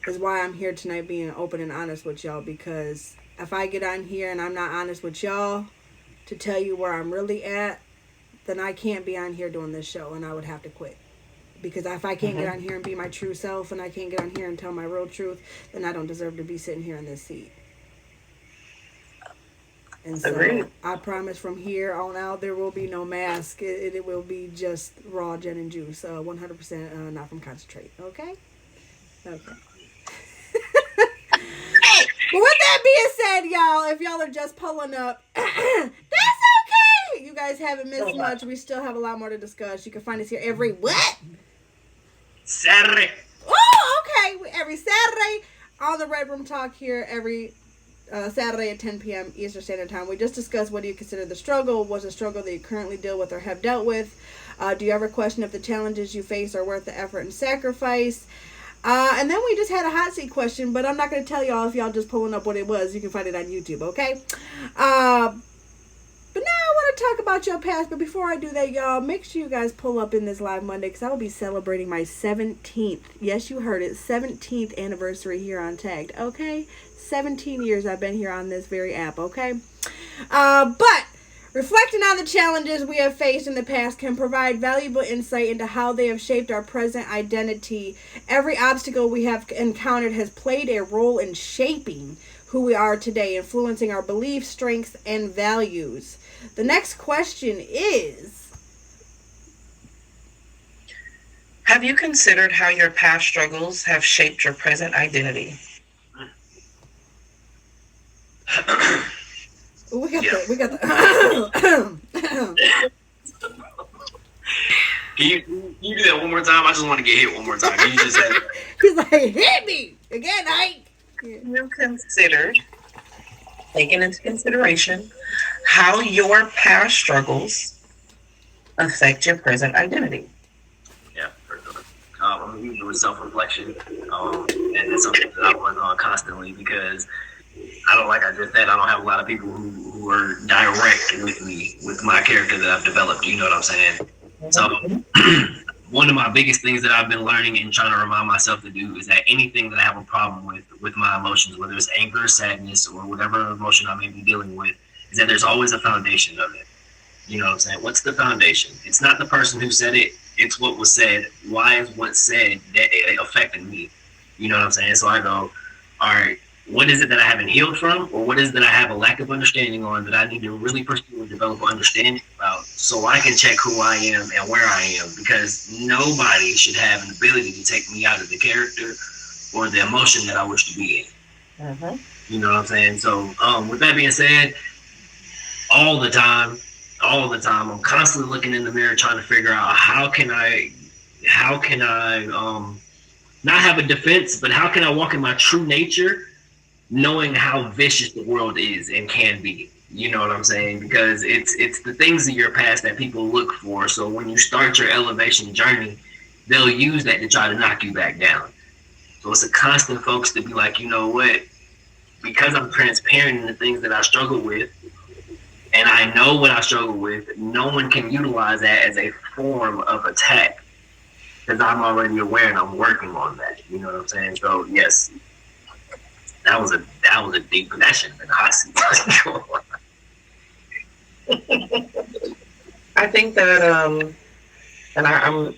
is why I'm here tonight being open and honest with y'all. Because if I get on here and I'm not honest with y'all to tell you where I'm really at, then I can't be on here doing this show, and I would have to quit. Because if I can't get on here and be my true self, and I can't get on here and tell my real truth, then I don't deserve to be sitting here in this seat. And so Agreed. I promise from here on out, there will be no mask. It will be just raw gin and juice, 100% not from concentrate. Okay? Okay. But with that being said, y'all, if y'all are just pulling up, that's okay. You guys haven't missed much. We still have a lot more to discuss. You can find us here every what? Saturday. Oh, okay. Every Saturday on the Red Room Talk here every Saturday at 10 p.m. Eastern Standard Time. We just discussed, what do you consider the struggle? What's a struggle that you currently deal with or have dealt with? Do you ever question if the challenges you face are worth the effort and sacrifice? And then we just had a hot seat question, but I'm not going to tell y'all if y'all just pulling up what it was. You can find it on YouTube, okay? But now I want to talk about your past. But before I do that, y'all, make sure you guys pull up in this live Monday, because I will be celebrating my 17th. Yes, you heard it. 17th anniversary here on Tagged, okay? 17 years I've been here on this very app, okay? But reflecting on the challenges we have faced in the past can provide valuable insight into how they have shaped our present identity. Every obstacle we have encountered has played a role in shaping who we are today, influencing our beliefs, strengths, and values. The next question is, have you considered how your past struggles have shaped your present identity? we got the Can you do that one more time? I just want to get hit one more time. Can you just say that? He's like, hit me again, Ike. You considered, taking into consideration, how your past struggles affect your present identity? Yeah, for sure. I'm usually with self-reflection, and it's something that I work on constantly, because I don't, like I just said, I don't have a lot of people who are direct with me, with my character that I've developed. You know what I'm saying? So one of my biggest things that I've been learning and trying to remind myself to do is that anything that I have a problem with my emotions, whether it's anger, sadness, or whatever emotion I may be dealing with, is that there's always a foundation of it. You know what I'm saying? What's the foundation? It's not the person who said it. It's what was said. Why is what said that it affected me? You know what I'm saying? So I go, all right, what is it that I haven't healed from, or what is it that I have a lack of understanding on that I need to really pursue and develop an understanding about, so I can check who I am and where I am, because nobody should have an ability to take me out of the character or the emotion that I wish to be in. You know what I'm saying? So with that being said, all the time, I'm constantly looking in the mirror trying to figure out how can I not have a defense, but how can I walk in my true nature, knowing how vicious the world is and can be. You know what I'm saying? Because it's the things in your past that people look for. So when you start your elevation journey, they'll use that to try to knock you back down. So it's a constant focus to be like, you know what? Because I'm transparent in the things that I struggle with, and I know what I struggle with, no one can utilize that as a form of attack because I'm already aware and I'm working on that. You know what I'm saying? So yes, that was a deep connection and hot seat. I think that and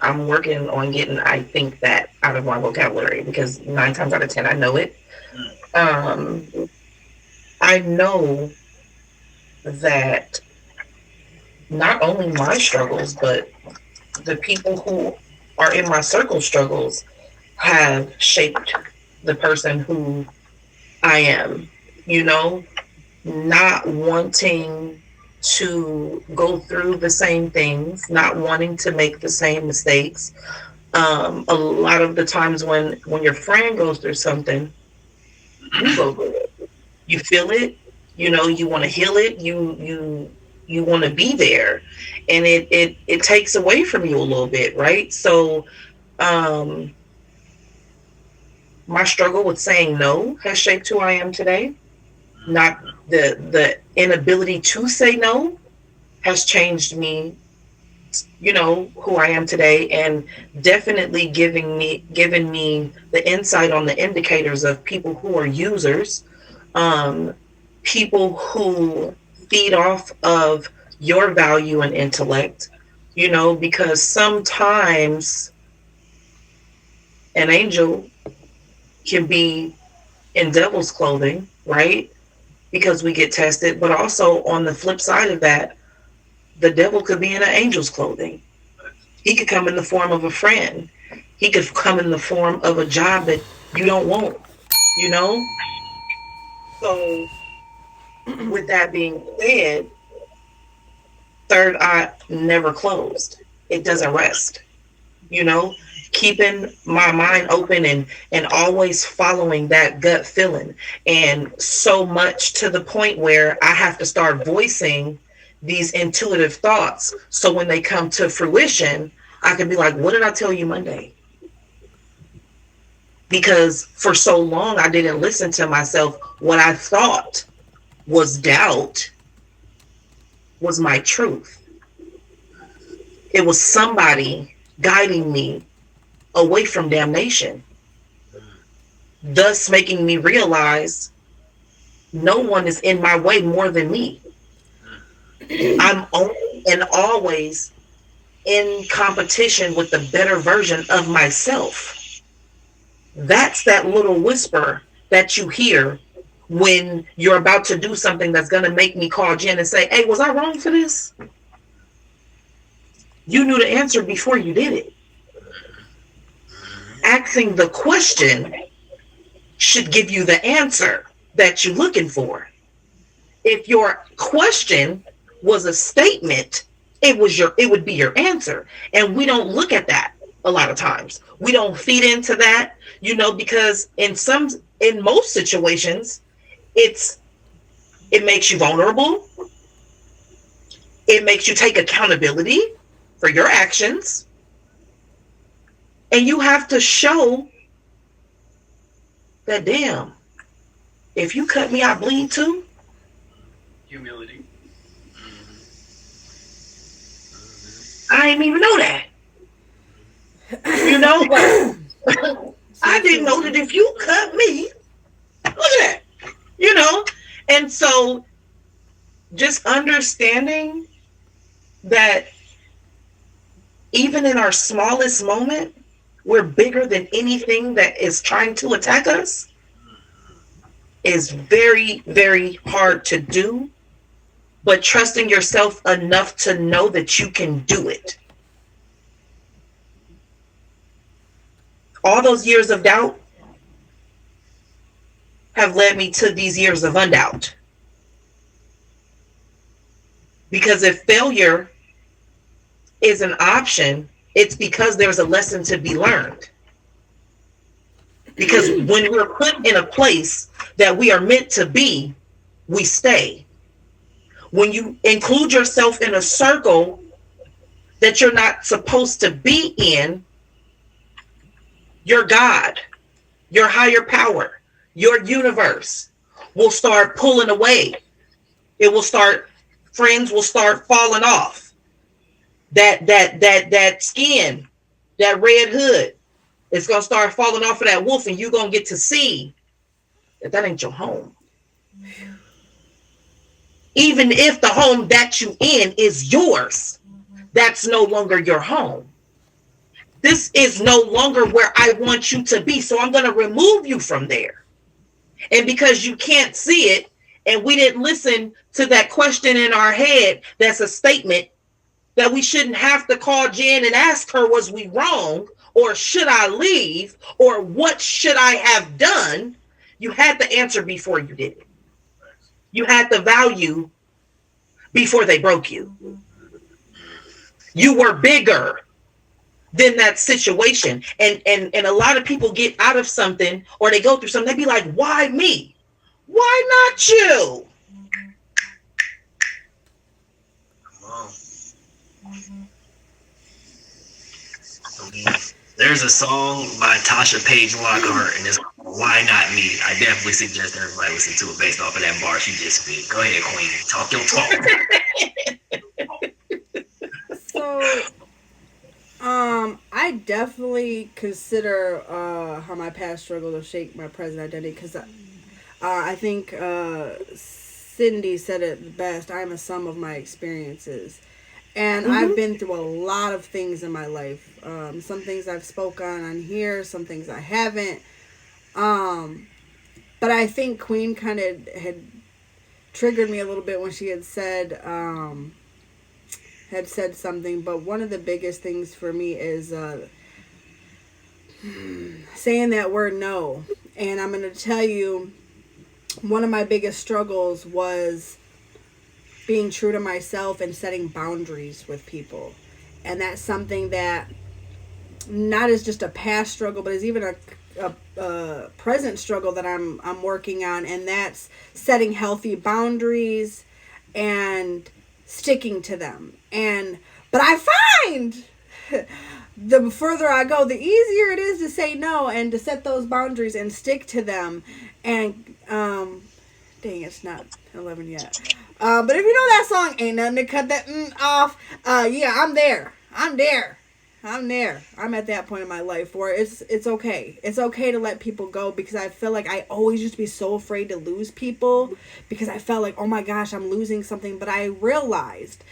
I'm working on getting I think that out of my vocabulary because 9 times out of 10 I know it. I know that not only my struggles, but the people who are in my circle struggles have shaped the person who I am, you know, not wanting to go through the same things, not wanting to make the same mistakes. A lot of the times when your friend goes through something, you go through it. You feel it, you know, you want to heal it, you want to be there, and it takes away from you a little bit, right? So my struggle with saying no has shaped who I am today. Not the inability to say no has changed me, you know, who I am today, and definitely given me the insight on the indicators of people who are users, people who feed off of your value and intellect, you know, because sometimes an angel can be in devil's clothing, right? Because we get tested, but also on the flip side of that, the devil could be in an angel's clothing. He could come in the form of a friend. He could come in the form of a job that you don't want, you know? So with that being said, third eye never closed. It doesn't rest, you know? Keeping my mind open and always following that gut feeling. And so much to the point where I have to start voicing these intuitive thoughts. So when they come to fruition, I can be like, what did I tell you Monday? Because for so long, I didn't listen to myself. What I thought was doubt was my truth. It was somebody guiding me away from damnation, thus making me realize no one is in my way more than me. I'm only and always in competition with the better version of myself. That's that little whisper that you hear when you're about to do something that's going to make me call Jen and say, hey, was I wrong for this? You knew the answer before you did it. Asking the question should give you the answer that you're looking for. If your question was a statement, it would be your answer. And we don't look at that a lot of times. We don't feed into that, you know, because in most situations, it makes you vulnerable. It makes you take accountability for your actions. And you have to show that, damn, if you cut me, I bleed too. Humility. I didn't even know that. You know, but I didn't know that if you cut me, look at that. You know, and so just understanding that even in our smallest moment, we're bigger than anything that is trying to attack us is very, very hard to do. But trusting yourself enough to know that you can do it. All those years of doubt have led me to these years of undoubt. Because if failure is an option, it's because there's a lesson to be learned. Because when we're put in a place that we are meant to be, we stay. When you include yourself in a circle that you're not supposed to be in, your God, your higher power, your universe will start pulling away. It will start, friends will start falling off. That skin, that red hood, it's gonna start falling off of that wolf, and you're gonna get to see that ain't your home. Even if the home that you in is yours, that's no longer your home. This is no longer where I want you to be. So I'm going to remove you from there. And because you can't see it, and we didn't listen to that question in our head, that's a statement that we shouldn't have to call Jen and ask her, was we wrong? Or should I leave? Or what should I have done? You had the answer before you did it. You had the value before they broke you. You were bigger than that situation. And a lot of people get out of something, or they go through something, they be like, why me? Why not you? There's a song by Tasha Page Lockhart, and it's Why Not Me. I definitely suggest everybody listen to it based off of that bar she just spit. Go ahead, Queen. Talk your talk. So, I definitely consider how my past struggle to shape my present identity, because I think Cindy said it best. I'm a sum of my experiences. And I've been through a lot of things in my life. Some things I've spoken on here, some things I haven't. But I think Queen kind of had triggered me a little bit when she had said something. But one of the biggest things for me is saying that word no. And I'm going to tell you, one of my biggest struggles was being true to myself and setting boundaries with people. And that's something that not is just a past struggle, but is even a present struggle that I'm working on. And that's setting healthy boundaries and sticking to them. But I find the further I go, the easier it is to say no and to set those boundaries and stick to them. And dang, it's not 11 yet. But if you know that song, ain't nothing to cut that off. Yeah, I'm there. I'm at that point in my life where it's okay. It's okay to let people go, because I feel like I always used to be so afraid to lose people, because I felt like, oh my gosh, I'm losing something. But I realized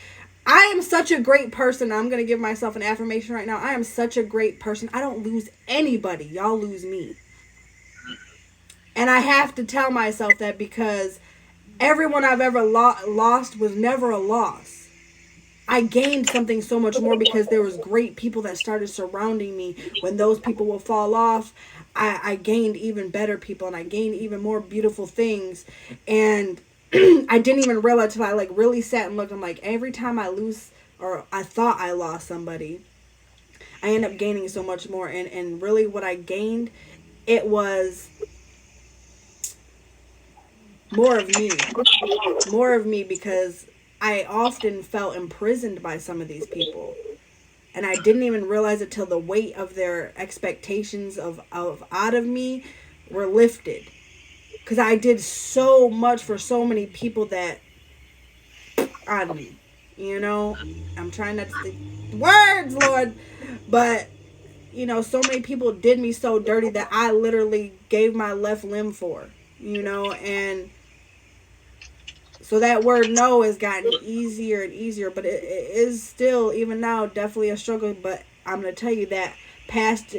I am such a great person. I'm going to give myself an affirmation right now. I am such a great person. I don't lose anybody. Y'all lose me. And I have to tell myself that, because everyone I've ever lost was never a loss. I gained something so much more, because there was great people that started surrounding me. When those people will fall off, I gained even better people, and I gained even more beautiful things. And I didn't even realize until I really sat and looked. I'm like, every time I lose, or I thought I lost somebody, I end up gaining so much more. And really what I gained, it was more of me, because I often felt imprisoned by some of these people, and I didn't even realize it till the weight of their expectations of out of me were lifted, because I did so much for so many people that on me, I'm trying not to say words, Lord, but so many people did me so dirty that I literally gave my left limb for, and so that word no has gotten easier and easier, but it is still, even now, definitely a struggle. But I'm going to tell you that past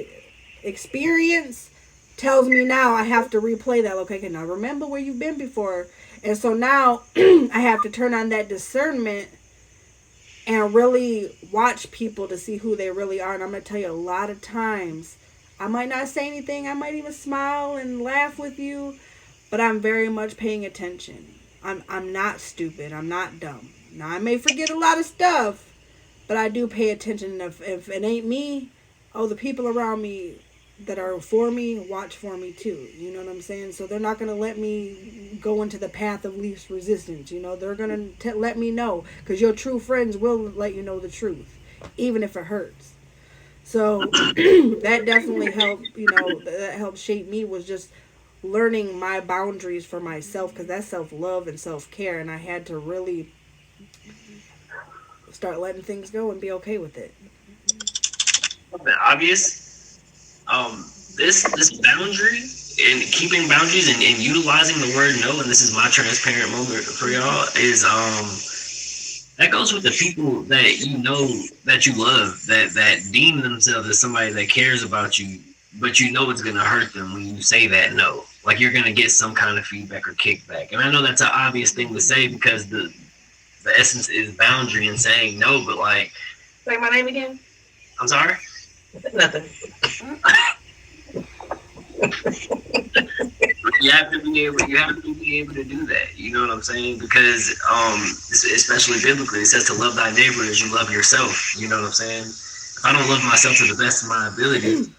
experience tells me now I have to replay that. Okay, now remember where you've been before. And so now I have to turn on that discernment and really watch people to see who they really are. And I'm going to tell you, a lot of times I might not say anything. I might even smile and laugh with you, but I'm very much paying attention. I'm not stupid. I'm not dumb. Now, I may forget a lot of stuff, but I do pay attention. If it ain't me, the people around me that are for me, watch for me too. You know what I'm saying? So they're not going to let me go into the path of least resistance. They're going to let me know, because your true friends will let you know the truth, even if it hurts. So that definitely helped, that helped shape me, was just learning my boundaries for myself, because that's self-love and self-care, and I had to really start letting things go and be okay with it. Something obvious. This boundary and keeping boundaries and utilizing the word no, and this is my transparent moment for y'all, is that goes with the people that you know that you love, that deem themselves as somebody that cares about you, but you know it's gonna hurt them when you say that no. Like you're gonna get some kind of feedback or kickback. And I know that's an obvious thing to say because the essence is boundary and saying no, but like, Say my name again. I'm sorry. Nothing. You have to be able. You have to be able to do that. You know what I'm saying? Because especially biblically, it says to love thy neighbor as you love yourself. You know what I'm saying? If I don't love myself to the best of my ability,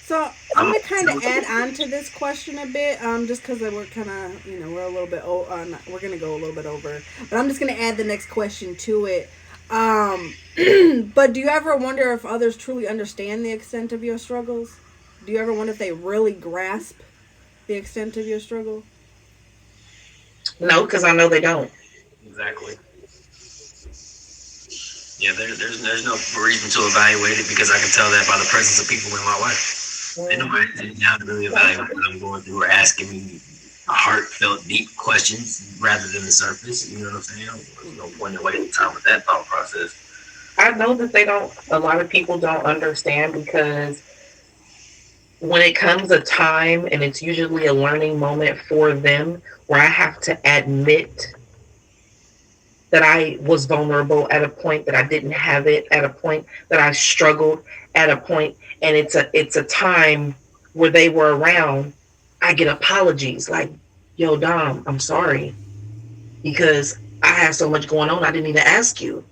So I'm gonna kind of add on to this question a bit, just because we're kind of, we're a little bit, we're gonna go a little bit over, but I'm just gonna add the next question to it. But do you ever wonder if others truly understand the extent of your struggles? Do you ever wonder if they really grasp the extent of your struggle? No, because I know they don't. exactly. Yeah, there's no reason to evaluate it because I can tell that by the presence of people in my life. Ain't nobody sitting down to really evaluate what I'm going through or asking me heartfelt, deep questions rather than the surface. You know what I'm saying? There's no point in wasting time with that thought process. I know that they don't, a lot of people don't understand because when it comes a time, and it's usually a learning moment for them, where I have to admit that I was vulnerable at a point that I didn't have it, at a point that I struggled, at a point, and it's a time where they were around, I get apologies like, yo, Dom, I'm sorry because I have so much going on. I didn't even ask you,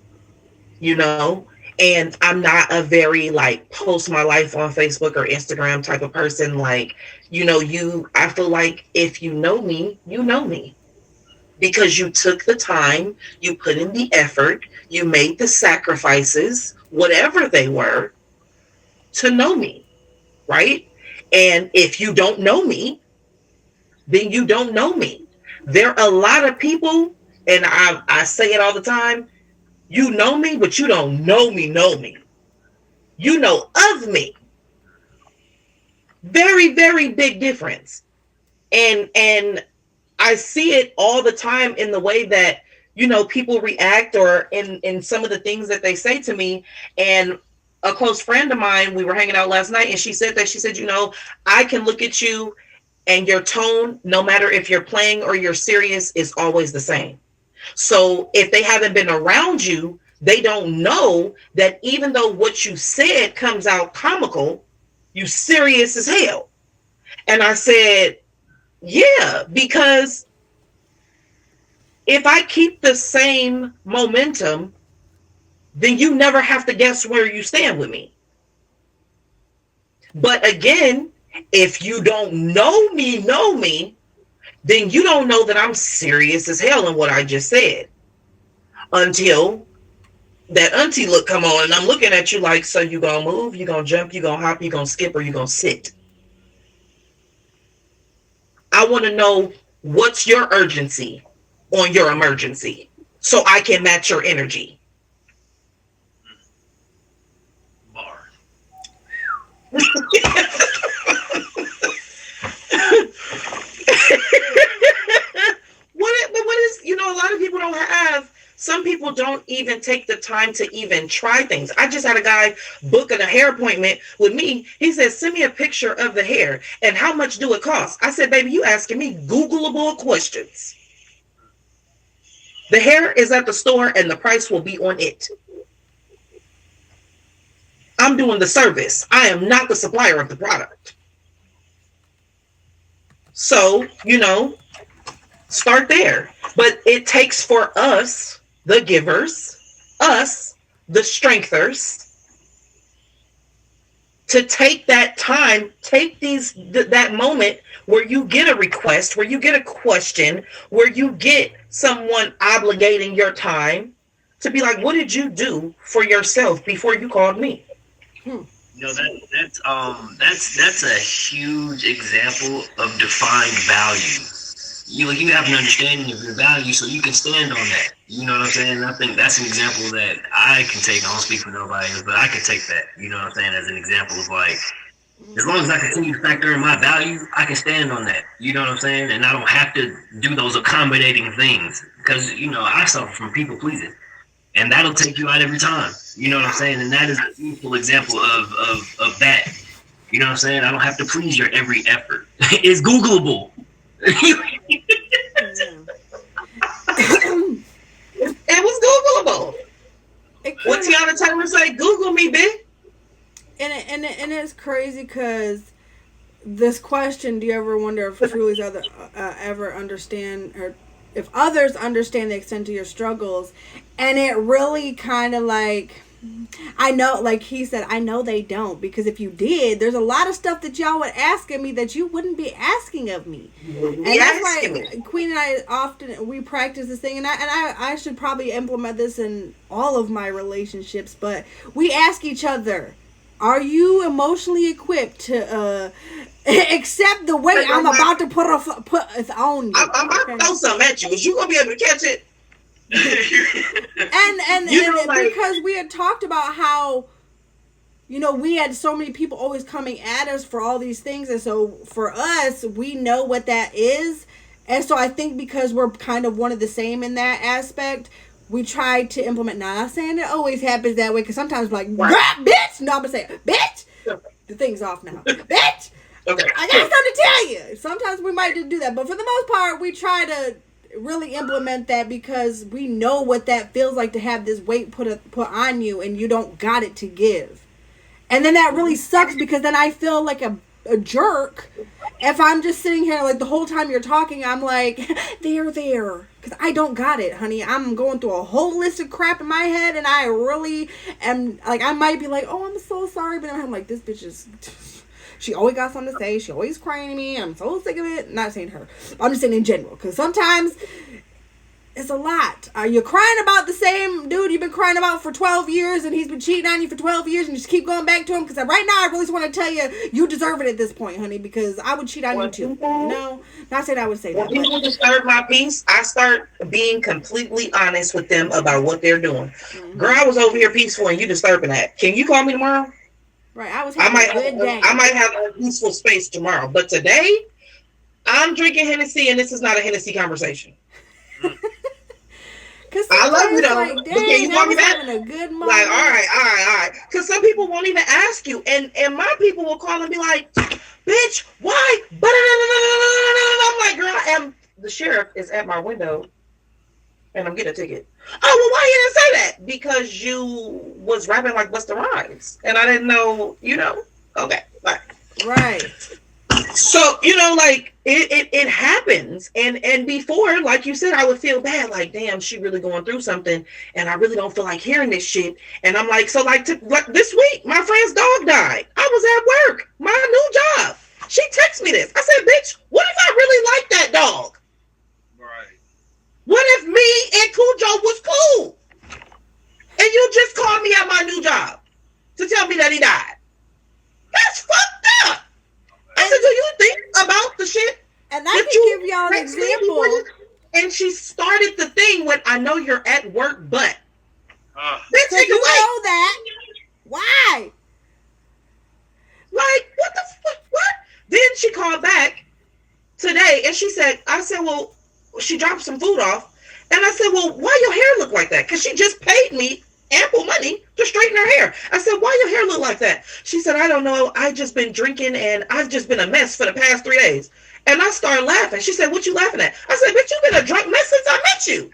you know? And I'm not a very like post my life on Facebook or Instagram type of person. Like, I feel like if you know me, you know me because you took the time, you put in the effort, you made the sacrifices, whatever they were, to know me, right? And if you don't know me, then you don't know me. There are a lot of people, and I say it all the time, you know me, but you don't know me. You know of me. Very, very big difference. And I see it all the time in the way that, people react or in some of the things that they say to me. And a close friend of mine, we were hanging out last night, and she said that, she said, I can look at you and your tone, no matter if you're playing or you're serious, is always the same. So if they haven't been around you, they don't know that even though what you said comes out comical, you serious as hell. And I said, yeah, because if I keep the same momentum, then you never have to guess where you stand with me. But again, if you don't know me, then you don't know that I'm serious as hell in what I just said. Until that auntie look come on, and I'm looking at you like, so you gonna move, you gonna jump, you gonna hop, you gonna skip, or you gonna sit? I want to know what's your urgency on your emergency so I can match your energy. Bar. What is, a lot of people don't have, some people don't even take the time to even try things. I just had a guy booking a hair appointment with me. He said, send me a picture of the hair and how much do it cost? I said, baby, you asking me Googleable questions. The hair is at the store and the price will be on it. I'm doing the service. I am not the supplier of the product. So, start there. But it takes for us, the givers, us, the strengthers, to take that time, take that moment where you get a request, where you get a question, where you get someone obligating your time, to be like, what did you do for yourself before you called me? You know that's a huge example of defined value. You have an understanding of your value, so you can stand on that. You know what I'm saying? I think that's an example that I can take. I don't speak for nobody else, but I can take that. You know what I'm saying? As an example of like, as long as I continue to factor in my value, I can stand on that. You know what I'm saying? And I don't have to do those accommodating things because I suffer from people pleasing, and that'll take you out every time. You know what I'm saying? And that is a beautiful example of that. You know what I'm saying? I don't have to please your every effort. It's Googleable. It was Googleable. What Tiana Taylor say? Google me, bitch. And it's crazy because this question: do you ever wonder if truly ever understand, or if others understand the extent of your struggles? And it really kind of like, I know, like he said, I know they don't, because if you did, there's a lot of stuff that y'all would ask of me that you wouldn't be asking of me. And that's why Queen and I often, we practice this thing, and I should probably implement this in all of my relationships, but we ask each other, are you emotionally equipped to accept the weight I'm about to put on you? I'm about to throw something at you. Is you gonna be able to catch it? and because we had talked about how we had so many people always coming at us for all these things, and so for us, we know what that is, and so I think because we're kind of one of the same in that aspect, we try to implement. Now, I'm not saying it always happens that way, because sometimes we're like, bitch, no, I'm gonna say, bitch, the thing's off now, bitch, okay, I got something to tell you. Sometimes we might just do that, but for the most part, we try to really implement that, because we know what that feels like to have this weight put on you and you don't got it to give. And then that really sucks, because then I feel like a jerk if I'm just sitting here like the whole time you're talking, I'm like, there, because I don't got it, honey. I'm going through a whole list of crap in my head, and I really am like, I might be like, oh, I'm so sorry, but I'm like, this bitch is, she always got something to say. She always crying to me. I'm so sick of it. Not saying her. I'm just saying in general. Because sometimes it's a lot. You're crying about the same dude you've been crying about for 12 years. And he's been cheating on you for 12 years. And you just keep going back to him. Because right now I really just want to tell you, you deserve it at this point, honey. Because I would cheat on you too. No, not saying I would say that. When people disturb my peace, I start being completely honest with them about what they're doing. Mm-hmm. Girl, I was over here peaceful and you disturbing that. Can you call me tomorrow? Right, I might have a peaceful space tomorrow, but today I'm drinking Hennessy, and this is not a Hennessy conversation. I love you though. Like, dang, can you call me back? A good moment. Like, all right. Because some people won't even ask you, and my people will call and be like, "Bitch, why?" But I'm like, "Girl, the sheriff is at my window, and I'm getting a ticket." Oh, well, why you didn't say that? Because you was rapping like Busta Rhymes, and I didn't know, Okay, right. So, like, it happens, and before, like you said, I would feel bad, like, damn, she really going through something, and I really don't feel like hearing this shit, and I'm like, so, like this week, my friend's dog died. I was at work, my new job. She texted me this. I said, bitch, what if I really like that dog? What if me and Cujo was cool? And you just called me at my new job to tell me that he died? That's fucked up. I said, do you think about the shit? And I can give y'all an example. And she started the thing with, I know you're at work, but. Bitch, so you know that. Why? Like, what the fuck? What? Then she called back today and I said, well, she dropped some food off, and I said, well, why your hair look like that? Because she just paid me ample money to straighten her hair. I said, why your hair look like that? She said, I don't know, I just been drinking and I've just been a mess for the past 3 days. And I started laughing. She said, what you laughing at? I said, bitch, you've been a drunk mess since I met you.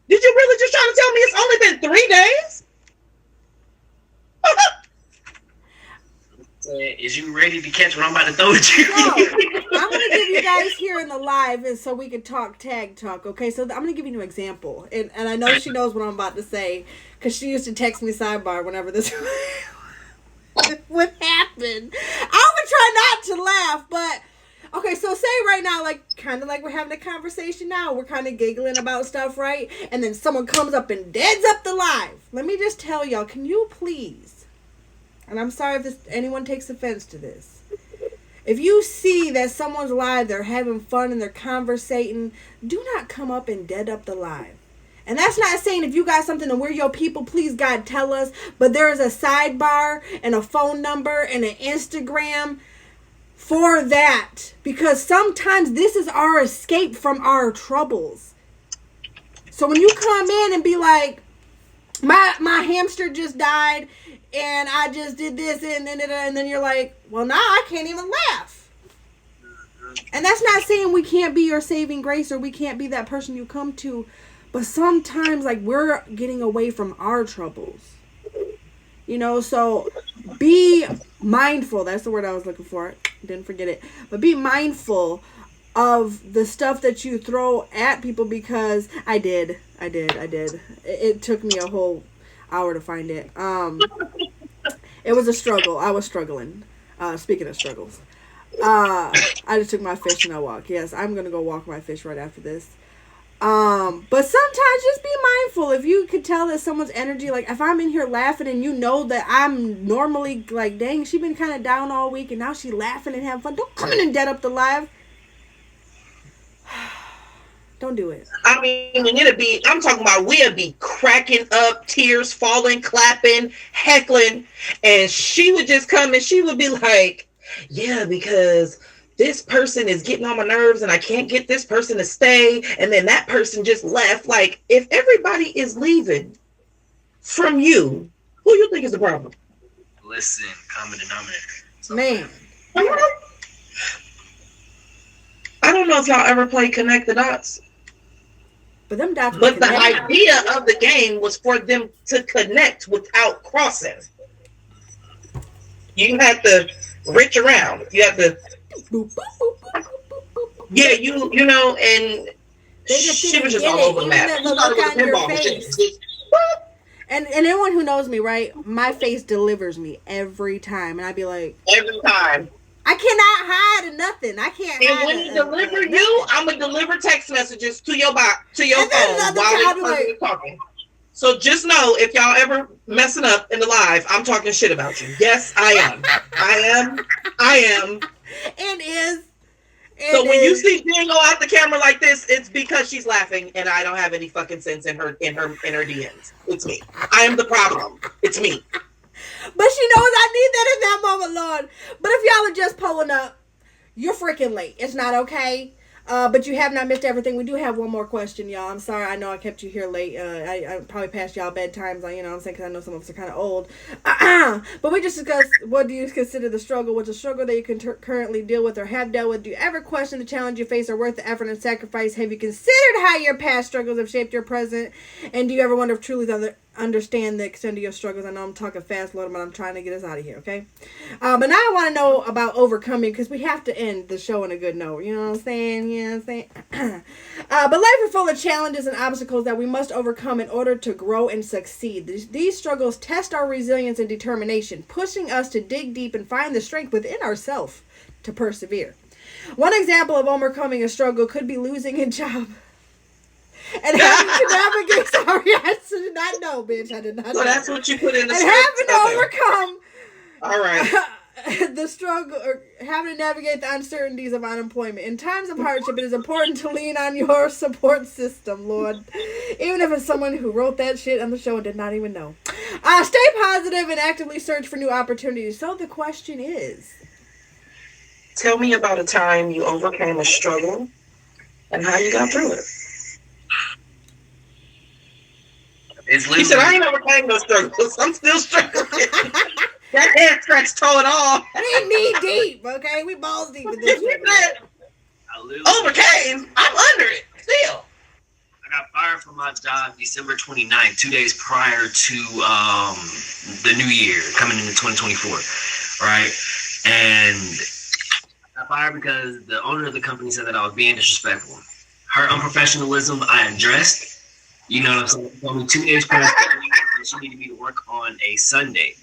Did you really just try to tell me it's only been 3 days? Is you ready to catch what I'm about to throw at you? No, I'm going to give you guys here in the live so we can tag talk, okay? So I'm going to give you an example. And I know she knows what I'm about to say, because she used to text me sidebar whenever this would happen. I would try not to laugh, but Okay, so say right now, like, kind of like we're having a conversation now. We're kind of giggling about stuff, right? And then someone comes up and deads up the live. Let me just tell y'all, can you please, and I'm sorry if anyone takes offense to this, if you see that someone's live, they're having fun and they're conversating, do not come up and dead up the live. And that's not saying if you got something and we're your people, please God tell us. But there is a sidebar and a phone number and an Instagram for that. Because sometimes this is our escape from our troubles. So when you come in and be like, my hamster just died and I just did this and then you're like, well, now I can't even laugh. And that's not saying we can't be your saving grace or we can't be that person you come to. But sometimes, like, we're getting away from our troubles. You know, so be mindful. That's the word I was looking for. Didn't forget it. But be mindful of the stuff that you throw at people because I did. It took me a whole hour to find it. It was a struggle. I was struggling. Speaking of struggles. I just took my fish and I walked. Yes, I'm going to go walk my fish right after this. But sometimes just be mindful. If you could tell that someone's energy, like if I'm in here laughing and you know that I'm normally like, dang, she been kind of down all week and now she laughing and having fun. Don't come in and dead up the live. Don't do it. I mean, I'm talking about we'll be cracking up, tears falling, clapping, heckling, and she would just come and she would be like, yeah, because this person is getting on my nerves and I can't get this person to stay. And then that person just left. Like, if everybody is leaving from you, who you think is the problem? Listen, common denominator. Man. I don't know if y'all ever played Connect the Dots. But them dots. But the idea of the game was for them to connect without crossing. You had to reach around. You had to... Boop, boop, boop, boop, boop, boop. Yeah, you know, and she was just all over the map. She thought it was a pinball machine. And anyone who knows me, right, my face delivers me every time. And I'd be like... Every time. I cannot hide nothing. I can't hide. And when you deliver you, I'm going to deliver text messages to your phone while you're talking. So just know, if y'all ever messing up in the live, I'm talking shit about you. Yes, I am. I am. And is. So when you see Jen go out the camera like this, it's because she's laughing and I don't have any fucking sense in her DMs. It's me. I am the problem. It's me. But she knows I need that in that moment, Lord. But if y'all are just pulling up, you're freaking late. It's not okay. But you have not missed everything. We do have one more question, y'all. I'm sorry. I know I kept you here late. I probably passed y'all bedtimes. You know what I'm saying? Because I know some of us are kind of old. But we just discussed, what do you consider the struggle? What's a struggle that you can currently deal with or have dealt with? Do you ever question the challenge you face are worth the effort and sacrifice? Have you considered how your past struggles have shaped your present? And do you ever wonder if truly understand the extent of your struggles? I know I'm talking fast, Lord, but I'm trying to get us out of here, okay? But now I want to know about overcoming, because we have to end the show on a good note. You know what I'm saying? But life is full of challenges and obstacles that we must overcome in order to grow and succeed. These struggles test our resilience and determination, pushing us to dig deep and find the strength within ourselves to persevere. One example of overcoming a struggle could be losing a job. And having to navigate, sorry, I did not know, bitch. I did not know. So that's what you put in the script. And having to overcome all right. the struggle, or having to navigate the uncertainties of unemployment. In times of hardship, it is important to lean on your support system, Lord. Even if it's someone who wrote that shit on the show and did not even know. Stay positive and actively search for new opportunities. So the question is, tell me about a time you overcame a struggle and how you got through it. He said, I ain't overcame no struggles. I'm still struggling. That head scratch throwing off. We knee deep, okay? We balls deep in this. Overcame. I'm under it still. I got fired from my job December 29th, 2 days prior to the new year, coming into 2024, right? And I got fired because the owner of the company said that I was being disrespectful. Her unprofessionalism, I addressed. You know what I'm saying? Only 2 days prior, she needed me to work on a Sunday.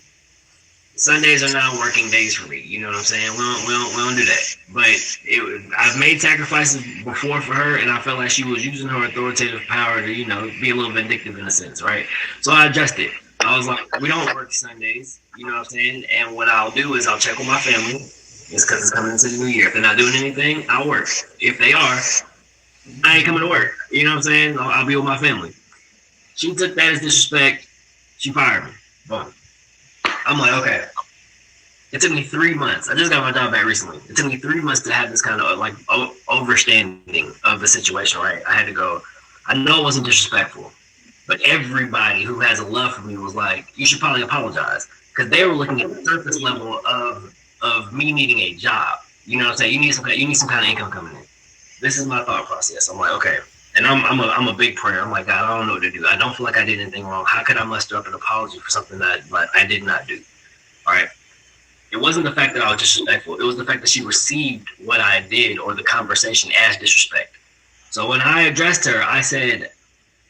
Sundays are not working days for me. You know what I'm saying? We don't do that. But I've made sacrifices before for her, and I felt like she was using her authoritative power to, be a little vindictive in a sense, right? So I adjusted. I was like, we don't work Sundays. You know what I'm saying? And what I'll do is I'll check with my family. It's because it's coming into the new year. If they're not doing anything, I'll work. If they are, I ain't coming to work. You know what I'm saying? I'll be with my family. She took that as disrespect. She fired me. Boom. I'm like, okay. It took me 3 months. I just got my job back recently. It took me 3 months to have this kind of like overstanding of the situation, right? I had to go, I know it wasn't disrespectful, but everybody who has a love for me was like, you should probably apologize. Because they were looking at the surface level of me needing a job. You know what I'm saying? You need some kind of income coming in. This is my thought process. I'm like, okay. And I'm a big prayer. I'm like, God, I don't know what to do. I don't feel like I did anything wrong. How could I muster up an apology for something that I did not do? All right. It wasn't the fact that I was disrespectful. It was the fact that she received what I did or the conversation as disrespect. So when I addressed her, I said,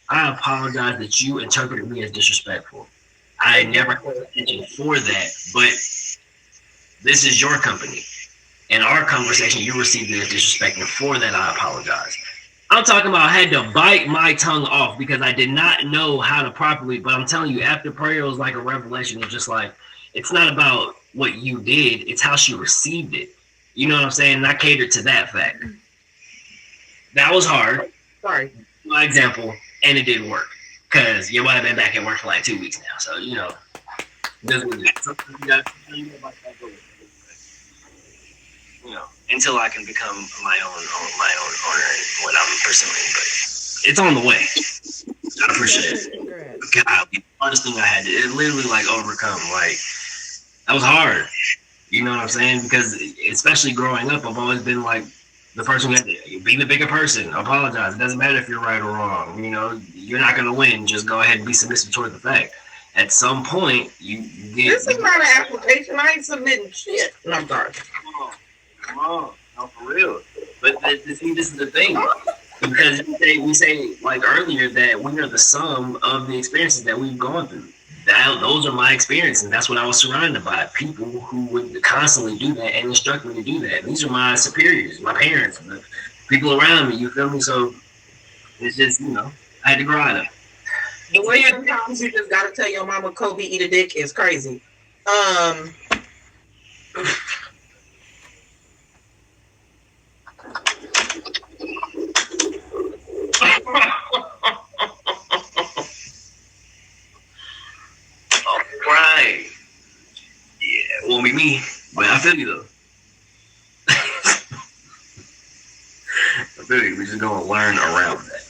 I apologize that you interpreted me as disrespectful. I never had attention for that, but this is your company. In our conversation, you received it as disrespect, and for that, I apologize. I'm talking about I had to bite my tongue off because I did not know how to properly, but I'm telling you, after prayer, it was like a revelation. It's just like, it's not about what you did, it's how she received it. You know what I'm saying? And I catered to that fact. That was hard. Sorry. My example, and it didn't work. Because you might have been back at work for like 2 weeks now. So, this was it. Sometimes you gotta until I can become my own owner in what I'm pursuing. But it's on the way. I appreciate it. God, the hardest thing I had to literally like overcome. Like, that was hard. You know what I'm saying? Because especially growing up, I've always been like the person who had to be the bigger person. Apologize. It doesn't matter if you're right or wrong. You're not going to win. Just go ahead and be submissive toward the fact. At some point, you get. This is not an application. I ain't submitting shit. No, I'm sorry. Come on. No, for real. But this is the thing. Because we say like earlier that we are the sum of the experiences that we've gone through. Those are my experiences, and that's what I was surrounded by. People who would constantly do that and instruct me to do that. These are my superiors, my parents, the people around me, you feel me? So it's just, I had to grow out of it. The way sometimes you just gotta tell your mama Kobe eat a dick is crazy. Right. Yeah, it won't be me, but I feel you though. I feel you. We're just gonna learn around that.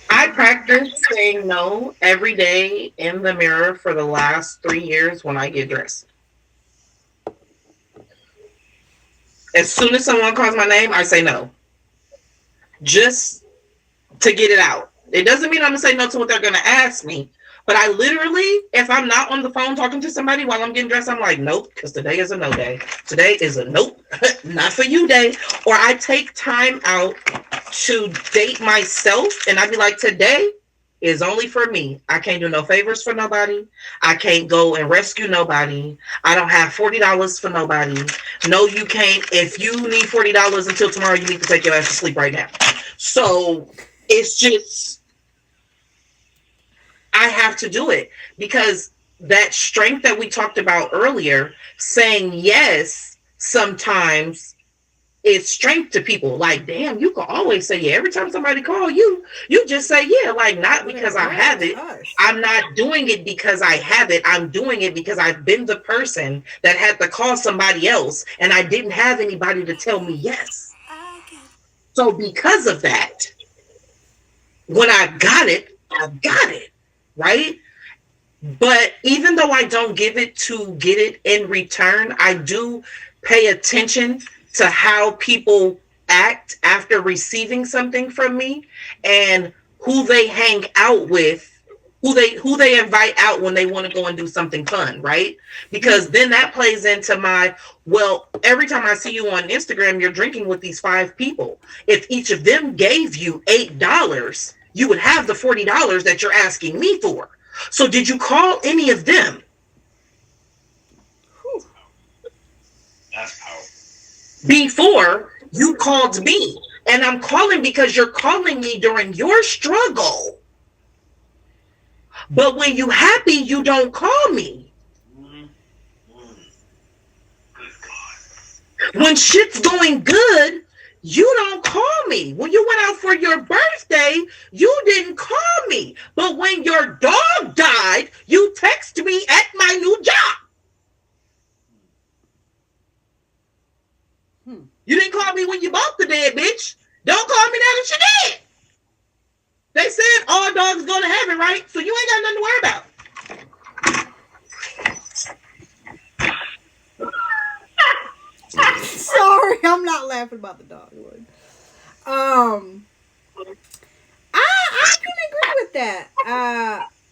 I practice saying no every day in the mirror for the last 3 years when I get dressed. As soon as someone calls my name, I say no. Just to get it out. It doesn't mean I'm going to say no to what they're going to ask me. But I literally, if I'm not on the phone talking to somebody while I'm getting dressed, I'm like, nope, because today is a no day. Today is a nope, not for you day. Or I take time out to date myself, and I'd be like, today is only for me. I can't do no favors for nobody. I can't go and rescue nobody. I don't have $40 for nobody. No, you can't. If you need $40 until tomorrow, you need to take your ass to sleep right now. So it's just, I have to do it because that strength that we talked about earlier, saying yes sometimes is strength to people. Like, damn, you can always say yeah. Every time somebody call you, you just say yeah. Like, not because I have it. I'm not doing it because I have it. I'm doing it because I've been the person that had to call somebody else and I didn't have anybody to tell me yes. So because of that, when I got it, I've got it. Right? But even though I don't give it to get it in return, I do pay attention to how people act after receiving something from me and who they hang out with, who they invite out when they want to go and do something fun, right? Because then that plays into my, well, every time I see you on Instagram, you're drinking with these 5 people. If each of them gave you $8, you would have the $40 that you're asking me for. So did you call any of them? Whew. That's powerful. Before you called me. And I'm calling because you're calling me during your struggle. But when you happy, you don't call me. Mm-hmm. Good God. When shit's going good, you don't call me. When you went out for your birthday, you didn't call me. But when your dog died, you text me at my new job. You didn't call me when you bought the dead bitch. Don't call me now that you did. They said all dogs go to heaven, right? So you ain't got nothing to worry about. Sorry, I'm not laughing about the dog, Lord. I can agree with that.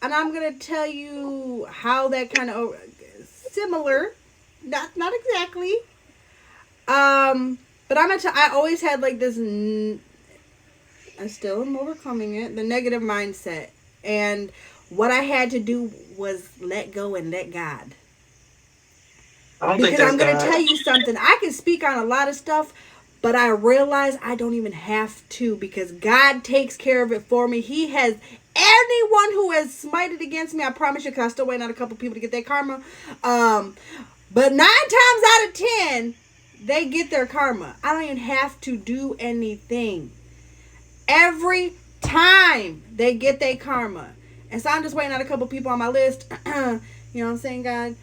And I'm gonna tell you how that kind of similar, not exactly. But I'm gonna tell. I always had like this. I still am overcoming it. The negative mindset, and what I had to do was let go and let God. Because I'm going to tell you something. I can speak on a lot of stuff, but I realize I don't even have to because God takes care of it for me. He has anyone who has smited against me. I promise you, because I'm still waiting on a couple people to get their karma. But 9 times out of 10, they get their karma. I don't even have to do anything. Every time they get their karma. And so I'm just waiting on a couple people on my list. You know what I'm saying, God?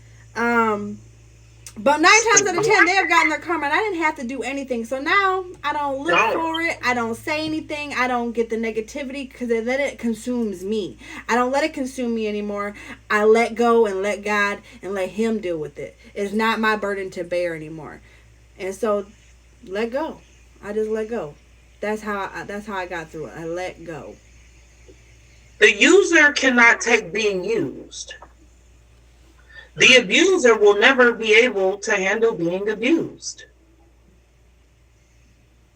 But 9 times out of 10, they have gotten their karma, and I didn't have to do anything. So now I don't look for it. I don't say anything. I don't get the negativity because it consumes me. I don't let it consume me anymore. I let go and let God and let Him deal with it. It's not my burden to bear anymore. And so, let go. I just let go. That's how I got through it. I let go. The user cannot take being used. The abuser will never be able to handle being abused.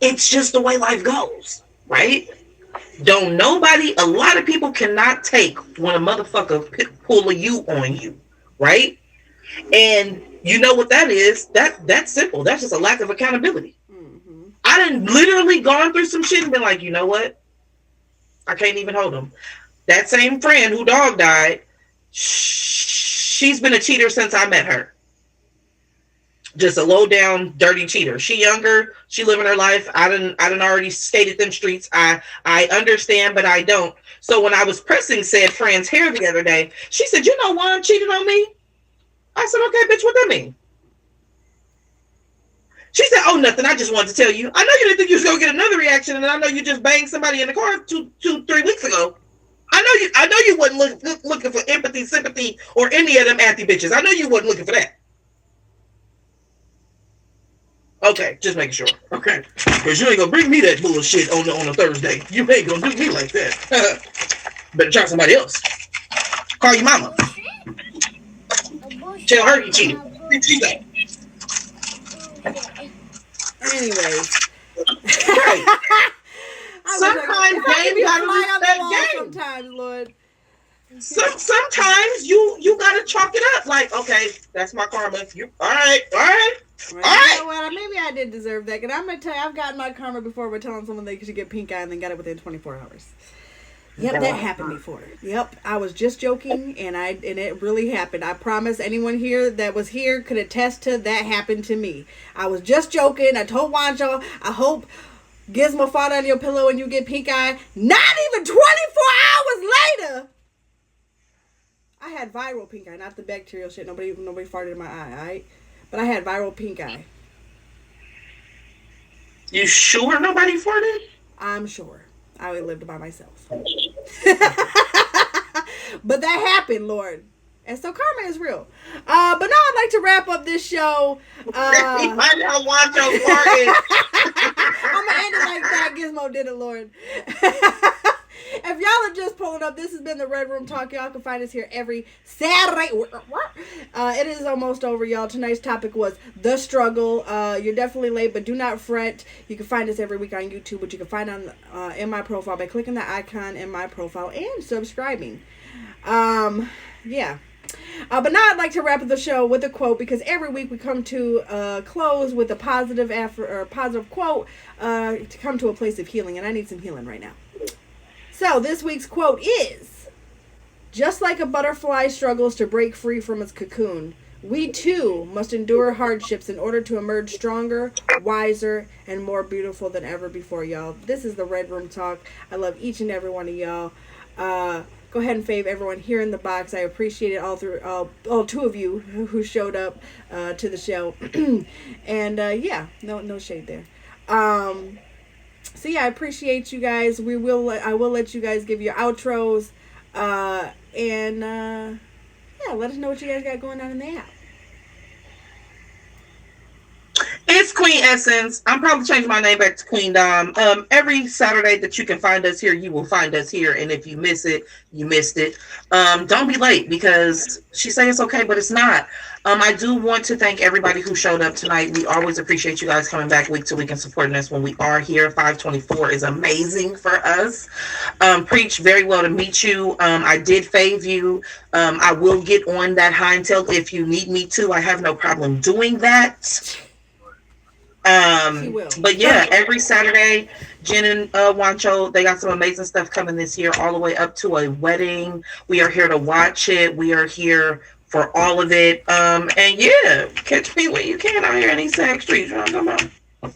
It's just the way life goes, right? A lot of people cannot take when a motherfucker pull a you on you, right? And you know what that is? That's simple. That's just a lack of accountability. Mm-hmm. I done literally gone through some shit and been like, you know what? I can't even hold him. That same friend who dog died, she's been a cheater since I met her. Just a low down, dirty cheater. She younger. She living her life. I done already skated them streets. I understand, but I don't. So when I was pressing said friend's hair the other day, she said, "You know Juan cheated on me?" I said, "Okay, bitch, what that mean?" She said, "Oh, nothing. I just wanted to tell you. I know you didn't think you was gonna get another reaction, and I know you just banged somebody in the car 3 weeks ago. I know you wasn't looking for empathy, sympathy, or any of them anti bitches. I know you wasn't looking for that." Okay, just making sure. Okay, because you ain't gonna bring me that bullshit on a Thursday. You ain't gonna do me like that. Better try somebody else. Call your mama. Tell her you cheated. Anyways. Right. Sometimes game gotta respect game. Sometimes, Lord. Sometimes you gotta chalk it up. Like, okay, that's my karma. All right. You know what? Maybe I did deserve that. And I'm gonna tell you, I've gotten my karma before. We're telling someone they should get pink eye and then got it within 24 hours. Yep, that happened before. Yep, I was just joking, and it really happened. I promise anyone here that was here could attest to that happened to me. I was just joking. I told Wancho, I hope Gizmo fall on your pillow and you get pink eye. Not even 24 hours later, I had viral pink eye, not the bacterial shit. Nobody farted in my eye, alright? But I had viral pink eye. You sure nobody farted? I'm sure. I lived by myself. But that happened, Lord. And so karma is real. But now I'd like to wrap up this show. I now want your farting. I'm going to end it like that. Gizmo did it, Lord. If y'all are just pulling up, this has been the Red Room Talk. Y'all can find us here every Saturday. It is almost over, y'all. Tonight's topic was the struggle. You're definitely late, but do not fret. You can find us every week on YouTube, which you can find on in my profile by clicking the icon in my profile and subscribing. Yeah. But now I'd like to wrap up the show with a quote, because every week we come to a close with a positive quote to come to a place of healing, and I need some healing right now. So this week's quote is, just like a butterfly struggles to break free from its cocoon, we too must endure hardships in order to emerge stronger, wiser, and more beautiful than ever before, y'all. This is the Red Room Talk. I love each and every one of y'all. Go ahead and fave everyone here in the box. I appreciate it all two of you who showed up to the show. And yeah, no shade there. So yeah, I appreciate you guys. I will let you guys give your outros. And yeah, let us know what you guys got going on in the app. It's Queen Essence. I'm probably changing my name back to Queen Dom. Every Saturday that you can find us here, you will find us here. And if you miss it, you missed it. Don't be late, because she say it's okay, but it's not. I do want to thank everybody who showed up tonight. We always appreciate you guys coming back week to week and supporting us when we are here. 524 is amazing for us. Preach, very well to meet you. I did fave you. I will get on that hind tail if you need me to. I have no problem doing that. But yeah, every Saturday, Jen and Wancho, they got some amazing stuff coming this year, all the way up to a wedding. We are here to watch it. We are here for all of it. And yeah, catch me when you can out here in these sag streets. You know what I'm talking about?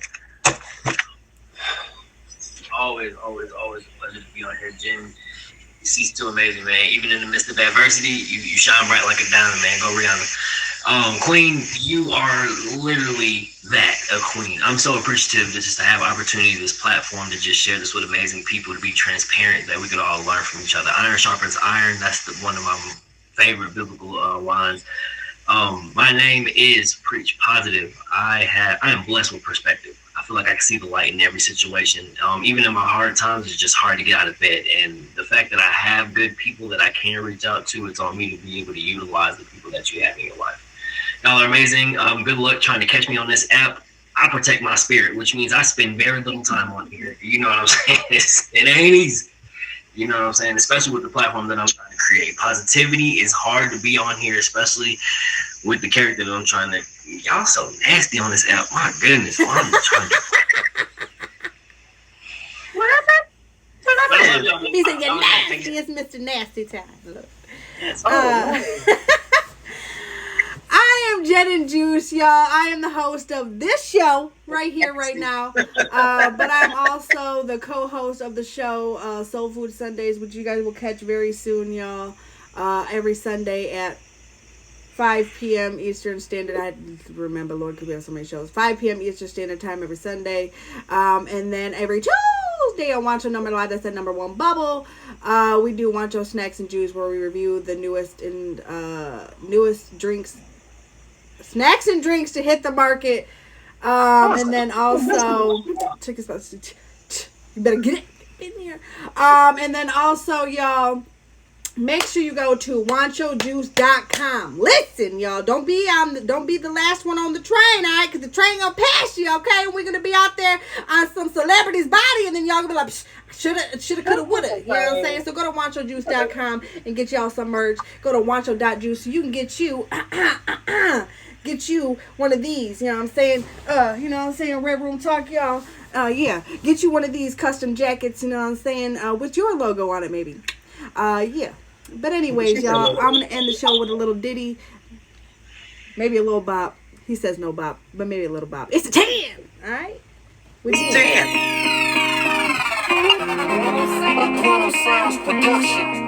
Always a pleasure to be on here, Jen. She's still amazing, man. Even in the midst of adversity, you shine bright like a diamond, man. Go Rihanna. Queen, you are literally that, a queen. I'm so appreciative just to have opportunity, this platform, to just share this with amazing people, to be transparent, that we could all learn from each other. Iron sharpens iron. That's one of my favorite biblical lines. My name is Preach Positive. I am blessed with perspective. I feel like I can see the light in every situation. Even in my hard times, it's just hard to get out of bed. And the fact that I have good people that I can reach out to, it's on me to be able to utilize the people that you have in your life. Y'all are amazing. Good luck trying to catch me on this app. I protect my spirit, which means I spend very little time on here. You know what I'm saying? It ain't easy. You know what I'm saying? Especially with the platform that I'm trying to create. Positivity is hard to be on here, especially with the character that I'm trying to. Y'all so nasty on this app. My goodness. What I'm trying to. What happened? He said, you're nasty. It's Mr. Nasty Time. Look. I am Jen and Juice, y'all. I am the host of this show right here, right now. But I'm also the co-host of the show, Soul Food Sundays, which you guys will catch very soon, y'all. Every Sunday at 5 p.m. Eastern Standard. I remember, Lord, because we have so many shows. 5 p.m. Eastern Standard Time every Sunday. And then every Tuesday on Wancho Number Live, that's the number one bubble. We do Wancho Snacks and Juice, where we review the newest drinks. Snacks and drinks to hit the market. And then also, you better get in here. And then also, y'all, make sure you go to wanchojuice.com. Listen, y'all, don't be the last one on the train, all right? Because the train gonna pass you, okay? We're gonna be out there on some celebrity's body, and then y'all gonna be like, shoulda, coulda, woulda. You know what I'm saying? So go to wanchojuice.com and get y'all some merch. Go to wancho.juice so you can get you one of these. You know what I'm saying? Red Room Talk, y'all. Yeah, get you one of these custom jackets. You know what I'm saying? With your logo on it, maybe. Yeah. But anyways, y'all, I'm gonna end the show with a little ditty, maybe a little bop. He says no bop, but maybe a little bop. It's a 10, all right? It's 10. Sounds production.